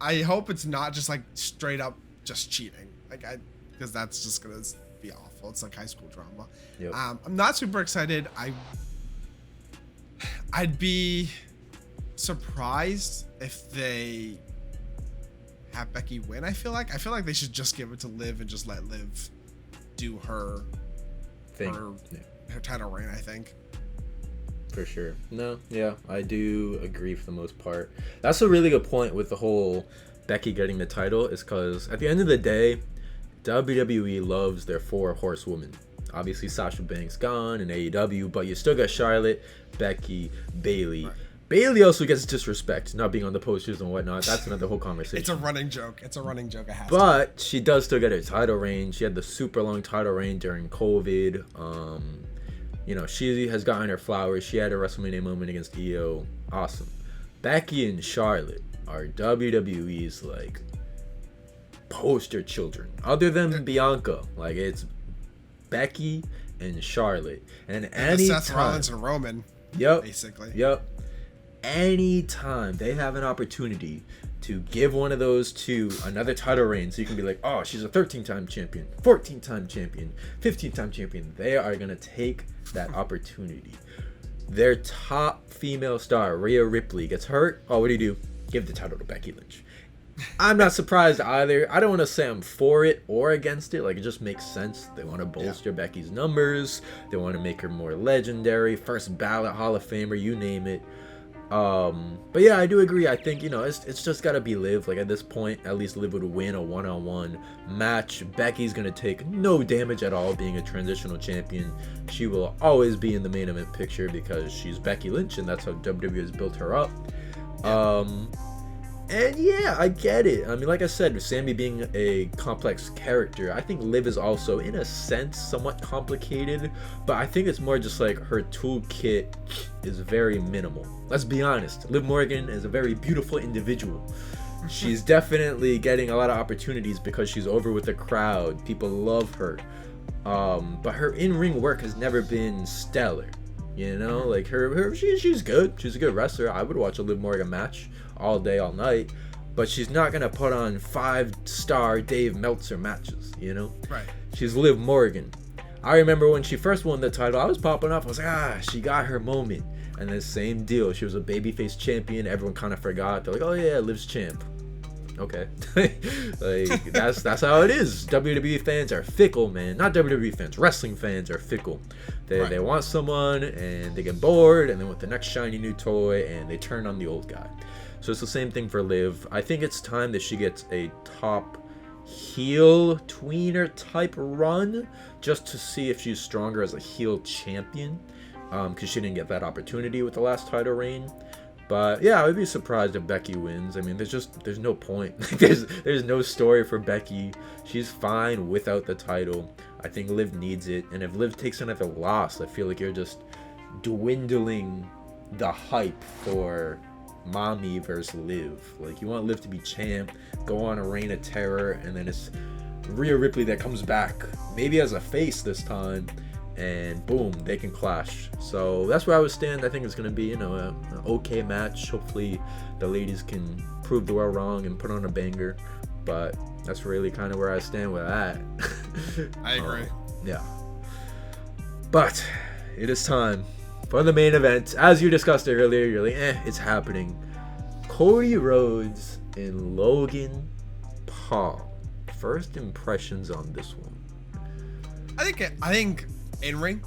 I hope it's not just like straight up just cheating. Because that's just gonna be awful. It's like high school drama. Yep. I'm not super excited. I'd be surprised if they have Becky win. I feel like they should just give it to Liv and just let Liv do her thing, her title reign. I think for sure. No, yeah, I do agree for the most part. That's a really good point with the whole Becky getting the title, is because at the end of the day, WWE loves their 4 horsewomen. Obviously Sasha Banks gone in AEW, but you still got Charlotte, Becky, Bayley. Right. Bayley also gets disrespect, not being on the posters and whatnot. That's another whole conversation. It's a running joke. It has but she does still get her title reign. She had the super long title reign during COVID. She has gotten her flowers. She had a WrestleMania moment against Io. Awesome. Becky and Charlotte are WWE's like poster children. Other than Bianca, it's Becky and Charlotte. And any Seth Rollins and Roman. Yep. Basically. Yep. Anytime they have an opportunity to give one of those to another title reign, so you can be like, oh, she's a 13-time champion, 14-time champion, 15-time champion, they are going to take that opportunity. Their top female star, Rhea Ripley, gets hurt. Oh, what do? Give the title to Becky Lynch. I'm not surprised either. I don't want to say I'm for it or against it. Like, it just makes sense. They want to bolster Becky's numbers. They want to make her more legendary. First ballot Hall of Famer, you name it. But yeah, I do agree. I think, it's just got to be Liv. Like, at this point, at least Liv would win a one-on-one match. Becky's going to take no damage at all being a transitional champion. She will always be in the main event picture because she's Becky Lynch, and that's how WWE has built her up. And yeah, I get it. I mean, like I said, with Sammy being a complex character, I think Liv is also, in a sense, somewhat complicated. But I think it's more just like her toolkit is very minimal. Let's be honest. Liv Morgan is a very beautiful individual. She's definitely getting a lot of opportunities because she's over with the crowd. People love her. But her in-ring work has never been stellar. Like she's good. She's a good wrestler. I would watch a Liv Morgan match all day, all night, but she's not gonna put on 5-star Dave Meltzer matches. Right. She's Liv Morgan. I remember when she first won the title, I was popping off. I was like, she got her moment. And the same deal. She was a babyface champion. Everyone kind of forgot. They're like, oh yeah, Liv's champ. Okay. Like that's how it is. WWE fans are fickle, man. Not WWE fans. Wrestling fans are fickle. They want someone and they get bored, and then with the next shiny new toy, and they turn on the old guy. So it's the same thing for Liv. I think it's time that she gets a top heel tweener type run just to see if she's stronger as a heel champion, because she didn't get that opportunity with the last title reign. But yeah, I would be surprised if Becky wins. I mean, there's no point. There's no story for Becky. She's fine without the title. I think Liv needs it, and if Liv takes another loss, I feel like you're just dwindling the hype for Mommy versus Liv. Like, you want Liv to be champ, go on a reign of terror, and then it's Rhea Ripley that comes back, maybe as a face this time, and boom, they can clash. So that's where I would stand. I think it's going to be, an okay match. Hopefully the ladies can prove the world wrong and put on a banger, but that's really kind of where I stand with that. I agree. Yeah. But it is time for the main event. As you discussed earlier, you're like, it's happening. Cody Rhodes and Logan Paul. First impressions on this one. I think in ring,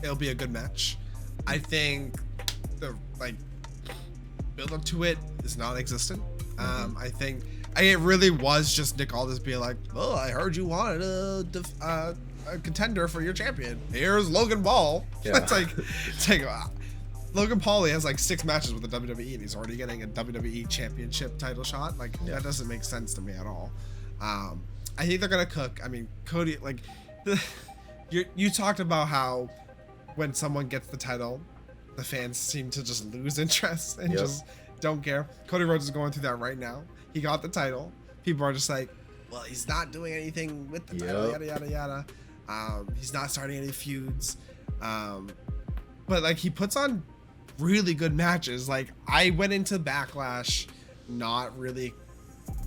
it'll be a good match. I think the build up to it is non-existent. I think it really was just Nick Aldis being like, "Oh, I heard you wanted a contender for your champion. Here's Logan Paul." Yeah. it's like Logan Paul, he has 6 matches with the WWE, and he's already getting a WWE championship title shot. That doesn't make sense to me at all. I think they're gonna cook. I mean, Cody, you talked about how when someone gets the title, the fans seem to just lose interest and just don't care. Cody Rhodes is going through that right now. He got the title. People are just like, well, he's not doing anything with the title, yada yada yada. He's not starting any feuds. But he puts on really good matches. I went into Backlash not really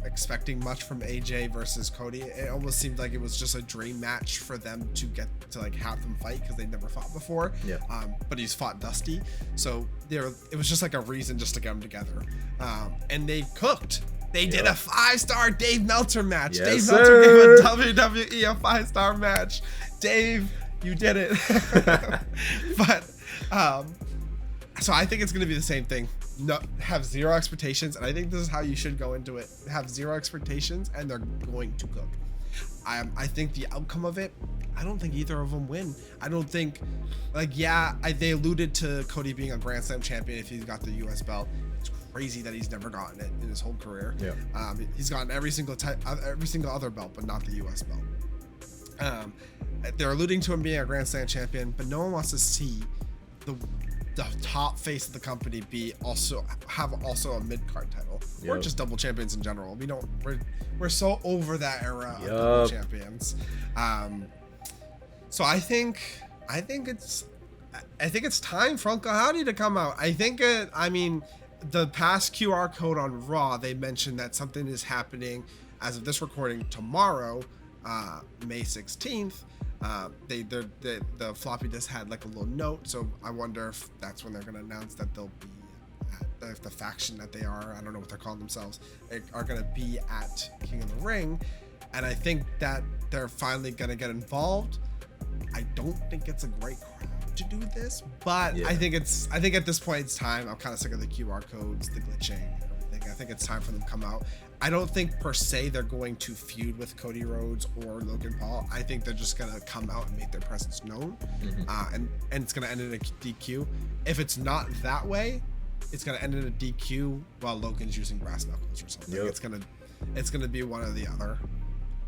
expecting much from AJ versus Cody. It almost seemed like it was just a dream match for them to get to have them fight, because they never fought before. But he's fought Dusty, so it was just a reason just to get them together. And they cooked. They did a 5-star Dave Meltzer match. Yes, Dave Meltzer gave a WWE a 5-star match. Dave, you did it. But so I think it's gonna be the same thing. No, have zero expectations, and I think this is how you should go into it. Have zero expectations, and they're going to cook. I think the outcome of it, I don't think either of them win. I don't think, they alluded to Cody being a Grand Slam champion if he's got the US belt. It's crazy that he's never gotten it in his whole career. He's gotten every single other belt, but not the US belt. They're alluding to him being a Grand Slam champion, but no one wants to see the top face of the company have a mid-card title, or just double champions in general. We're so over that era of double champions. So I think it's I think it's time for Uncle Howdy to come out. I mean, the past QR code on Raw, they mentioned that something is happening as of this recording tomorrow, May 16th. The floppy disk had like a little note, so I wonder if that's when they're going to announce that they'll be if the faction that they are, I don't know what they're calling themselves, are going to be at King of the Ring. And I think that they're finally going to get involved. I don't think it's a great crowd to do this, but yeah. I think at this point it's time. I'm kind of sick of the QR codes, the glitching, everything. I think it's time for them to come out. I don't think per se they're going to feud with Cody Rhodes or Logan Paul. I think they're just gonna come out and make their presence known, and it's gonna end in a DQ. If it's not that way, it's gonna end in a DQ while Logan's using brass knuckles or something. Yep. It's gonna be one or the other.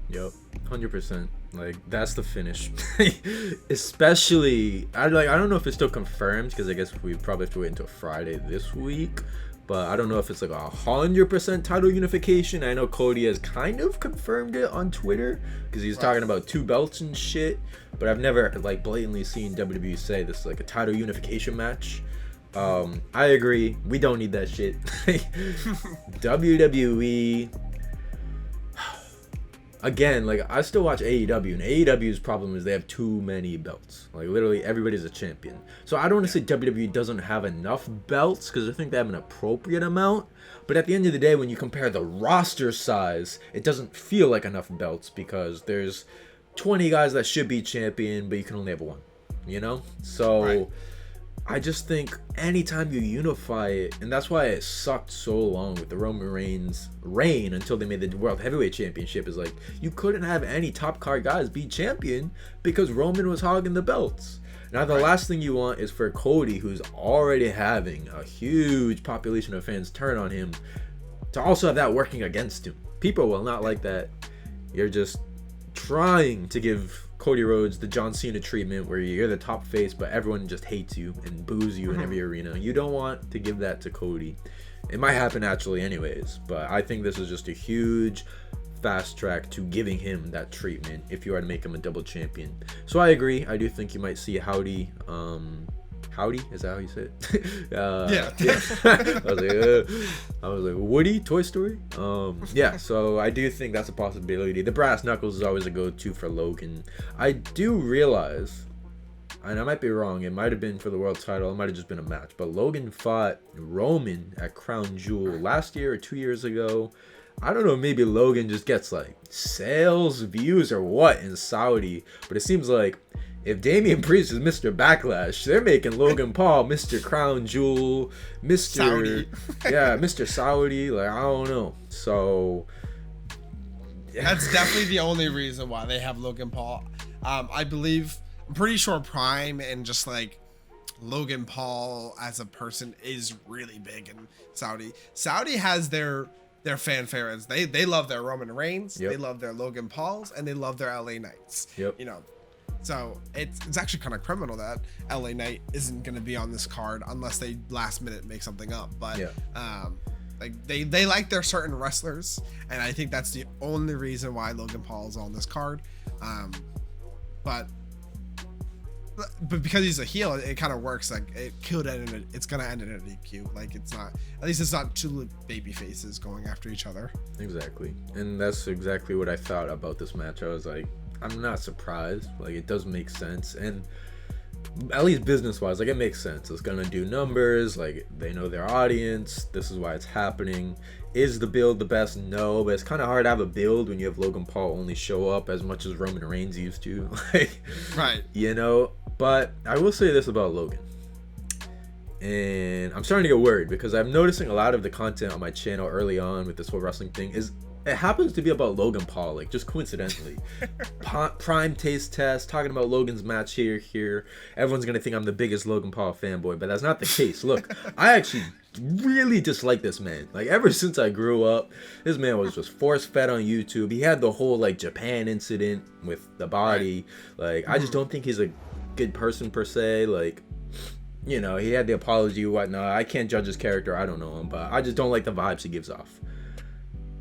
Yep, 100%. Like, that's the finish. Especially, I don't know if it's still confirmed, because I guess we probably have to wait until Friday this week. But I don't know if it's like 100% title unification. I know Cody has kind of confirmed it on Twitter, because he's talking about 2 belts and shit. But I've never like blatantly seen WWE say this is like a title unification match. I agree. We don't need that shit. WWE. Again, like, I still watch AEW, and AEW's problem is they have too many belts. Like, literally everybody's a champion. So I don't want to say WWE doesn't have enough belts, because I think they have an appropriate amount. But at the end of the day, when you compare the roster size, it doesn't feel like enough belts, because there's 20 guys that should be champion, but you can only have 1, you know? So I just think anytime you unify it, and that's why it sucked so long with the Roman Reigns reign until they made the World Heavyweight Championship, is like, you couldn't have any top card guys be champion because Roman was hogging the belts. Now, the last thing you want is for Cody, who's already having a huge population of fans turn on him, to also have that working against him. People will not like that. You're just trying to give Cody Rhodes the John Cena treatment, where you're the top face but everyone just hates you and boos you in every arena. You don't want to give that to Cody. It might happen naturally anyways, but I think this is just a huge fast track to giving him that treatment if you are to make him a double champion. So I agree. I do think you might see Howdy. Howdy? Is that how you say it? Yeah. I was like, Woody, Toy Story? Yeah, so I do think that's a possibility. The brass knuckles is always a go-to for Logan. I do realize, and I might be wrong, it might have been for the world title, it might have just been a match, but Logan fought Roman at Crown Jewel last year or 2 years ago. I don't know, maybe Logan just gets like sales, views, or what in Saudi, but it seems like if Damian Priest is Mr. Backlash, they're making Logan Paul Mr. Crown Jewel, Mr. Saudi. Yeah, Mr. Saudi. Like, I don't know. So that's definitely the only reason why they have Logan Paul. I'm pretty sure Prime and just like Logan Paul as a person is really big in Saudi. Saudi has their fan favorites. They love their Roman Reigns, they love their Logan Pauls, and they love their LA Knights. Yep. You know. So it's actually kind of criminal that LA Knight isn't going to be on this card unless they last minute make something up. But like they like their certain wrestlers, and I think that's the only reason why Logan Paul is on this card. But because he's a heel, it kind of works. Like, it could end it's gonna end in a DQ. Like, it's not, at least it's not 2 baby faces going after each other. Exactly, and that's exactly what I thought about this match. I was like, I'm not surprised. Like, it does make sense, and at least business wise, like, it makes sense. It's gonna do numbers. Like, they know their audience. This is why it's happening. Is the build the best? No, but it's kind of hard to have a build when you have Logan Paul only show up as much as Roman Reigns used to. Like, right. You know, but I will say this about Logan, and I'm starting to get worried because I'm noticing a lot of the content on my channel early on with this whole wrestling thing is, it happens to be about Logan Paul, like, just coincidentally. Prime taste test, talking about Logan's match here. Everyone's going to think I'm the biggest Logan Paul fanboy, but that's not the case. Look, I actually really dislike this man. Like, ever since I grew up, this man was just force-fed on YouTube. He had the whole, like, Japan incident with the body. Like, I just don't think he's a good person, per se. Like, you know, he had the apology and whatnot. I can't judge his character. I don't know him, but I just don't like the vibes he gives off.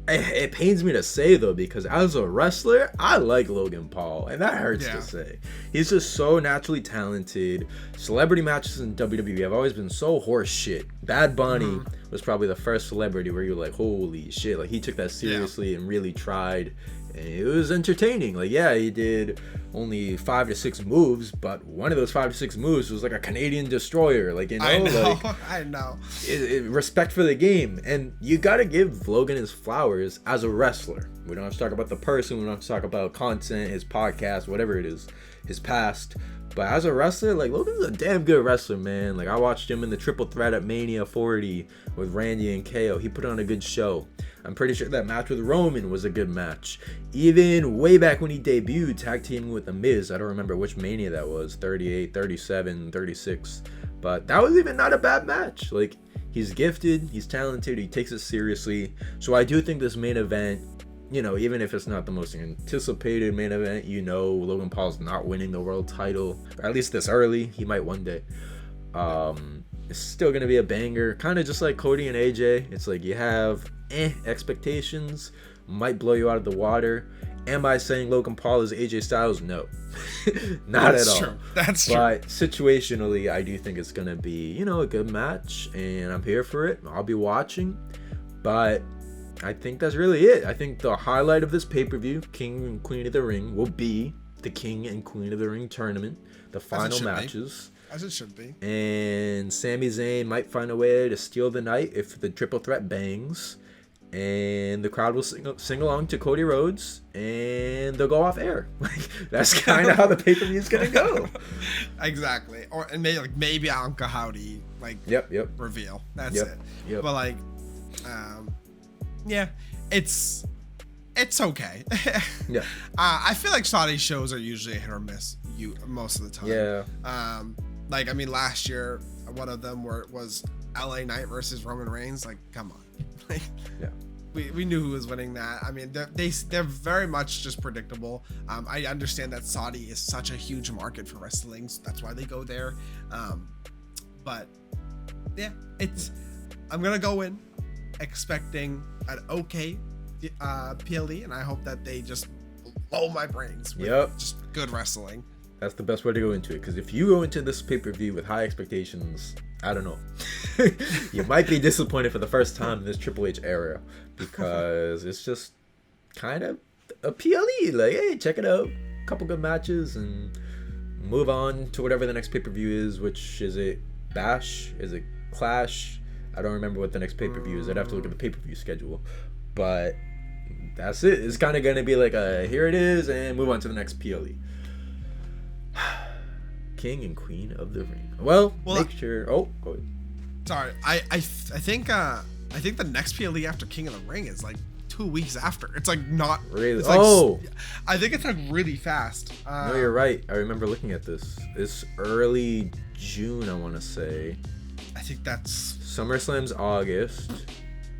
it pains me to say though, because as a wrestler, I like Logan Paul, and that hurts to say. He's just so naturally talented. Celebrity matches in WWE have always been so horse shit. Bad Bunny was probably the first celebrity where you're like, holy shit, like he took that seriously and really tried. And it was entertaining. Like, yeah, he did only 5 to 6 moves, but one of those 5 to 6 moves was like a Canadian destroyer. Like, you know, I know. Respect for the game. And you got to give Logan his flowers as a wrestler. We don't have to talk about the person. We don't have to talk about content, his podcast, whatever it is, his past. But as a wrestler, like, Logan's a damn good wrestler, man. Like, I watched him in the triple threat at Mania 40 with Randy and KO. He put on a good show. I'm pretty sure that match with Roman was a good match. Even way back when he debuted, tag teaming with The Miz. I don't remember which Mania that was, 38, 37, 36. But that was even not a bad match. Like, he's gifted, he's talented, he takes it seriously. So I do think this main event, you know, even if it's not the most anticipated main event, you know, Logan Paul's not winning the world title, or at least this early. He might one day. It's still going to be a banger, kind of just like Cody and AJ. It's like you have expectations, might blow you out of the water. Am I saying Logan Paul is AJ Styles? No. Not at all. That's true. But situationally, I do think it's going to be, you know, a good match, and I'm here for it. I'll be watching. But I think that's really it. I think the highlight of this pay-per-view, King and Queen of the Ring, will be the King and Queen of the Ring tournament, the final matches. As it should be. And Sami Zayn might find a way to steal the night if the triple threat bangs. And the crowd will sing along to Cody Rhodes, and they'll go off air. That's kind of how the pay-per-view is going to go. Exactly. Or and maybe Anka Howdy yep. reveal. That's it. Yep. But yeah, it's okay. Yeah. I feel like Saudi shows are usually a hit or miss most of the time. Yeah. Last year one of them was LA Knight versus Roman Reigns. Like, come on. Yeah. We knew who was winning that. I mean, they're very much just predictable. I understand that Saudi is such a huge market for wrestling, so that's why they go there. But yeah, I'm gonna go in expecting an okay PLE, and I hope that they just blow my brains with just good wrestling. That's the best way to go into it, because if you go into this pay-per-view with high expectations, I don't know. You might be disappointed for the first time in this Triple H era, because it's just kind of a PLE. Like, hey, check it out. A couple good matches and move on to whatever the next pay-per-view is, which is it Bash? Is it Clash? I don't remember what the next pay-per-view is. I'd have to look at the pay-per-view schedule. But that's it. It's kind of going to be like a here it is and move on to the next PLE. King and Queen of the Ring. Well, make sure. Oh, go ahead. Sorry, I think the next PLE after King of the Ring is like 2 weeks after. It's like not really. It's I think it's like really fast. No, you're right. I remember looking at this. It's early June, I want to say. I think that's SummerSlam's August.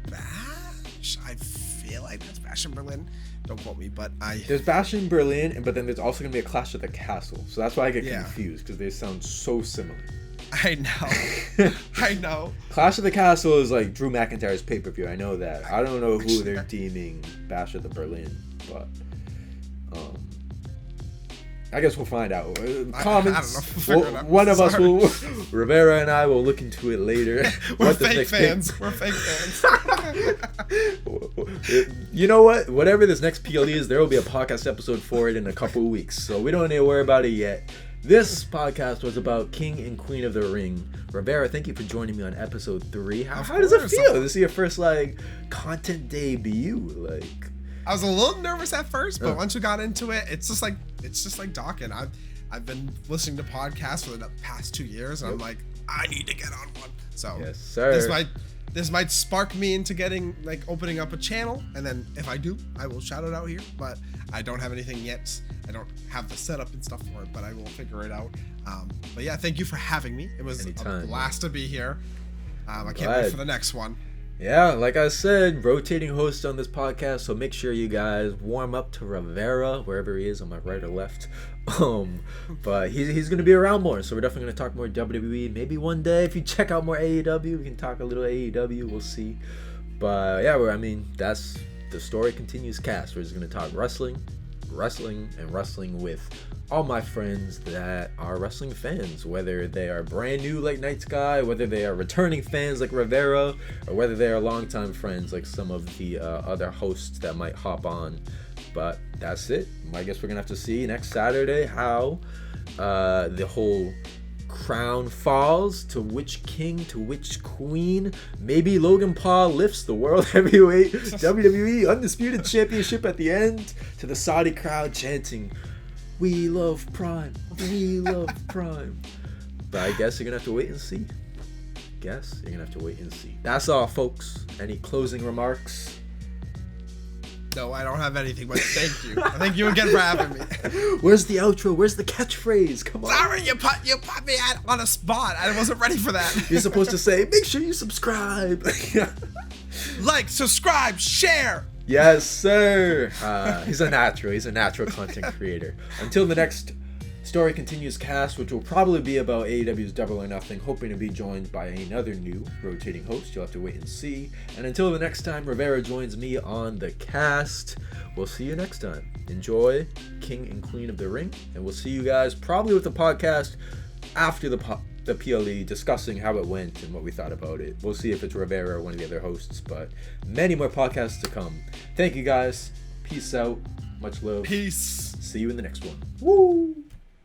Bash. I feel like that's Bash in Berlin. Don't quote me, but there's Bash in Berlin, but then there's also gonna be a Clash at the Castle. So that's why I get confused, because they sound so similar. I know. Clash of the Castle is like Drew McIntyre's pay-per-view. I know that. I don't know who they're deeming Bash at the Berlin, but I guess we'll find out. Comments. I don't know. One of us will. Rivera and I will look into it later. We're fake fans. We're fake fans. You know what? Whatever this next PLE is, there will be a podcast episode for it in a couple of weeks. So we don't need to worry about it yet. This podcast was about King and Queen of the Ring. Rivera, thank you for joining me on episode 3. How does it feel? This is your first content debut. I was a little nervous at first, but once we got into it, it's just like talking. I've been listening to podcasts for the past 2 years, and I'm like, I need to get on one. So yes, sir. This might spark me into getting opening up a channel, and then if I do, I will shout it out here. But I don't have anything yet. I don't have the setup and stuff for it, but I will figure it out. But yeah, thank you for having me. It was a blast to be here. I can't wait for the next one. Yeah, like I said, rotating host on this podcast, so make sure you guys warm up to Rivera, wherever he is, on my right or left. But he's going to be around more, so we're definitely going to talk more WWE. Maybe one day, if you check out more AEW, we can talk a little AEW, we'll see. But yeah, that's the Story Continues cast. We're just going to talk wrestling, and wrestling with all my friends that are wrestling fans, whether they are brand new like Night Sky, whether they are returning fans like Rivera, or whether they are longtime friends like some of the other hosts that might hop on. But that's it. I guess we're going to have to see next Saturday how the whole crown falls, to which king, to which queen. Maybe Logan Paul lifts the World Heavyweight WWE Undisputed Championship at the end, to the Saudi crowd chanting, "We love Prime, we love Prime." But I guess you're gonna have to wait and see. That's all, folks. Any closing remarks? No, I don't have anything, but thank you. Thank you again for having me. Where's the outro? Where's the catchphrase? Come on. Sorry, you put me on a spot. I wasn't ready for that. You're supposed to say, make sure you subscribe. Like, subscribe, share. Yes, sir. He's a natural content creator. Until the next Story Continues cast, which will probably be about AEW's Double or Nothing, hoping to be joined by another new rotating host. You'll have to wait and see. And until the next time Rivera joins me on the cast, we'll see you next time. Enjoy King and Queen of the Ring, and we'll see you guys probably with the podcast after the PLE, discussing how it went and what we thought about it. We'll see if it's Rivera or one of the other hosts, but many more podcasts to come. Thank you guys. Peace out. Much love. Peace. See you in the next one. Woo!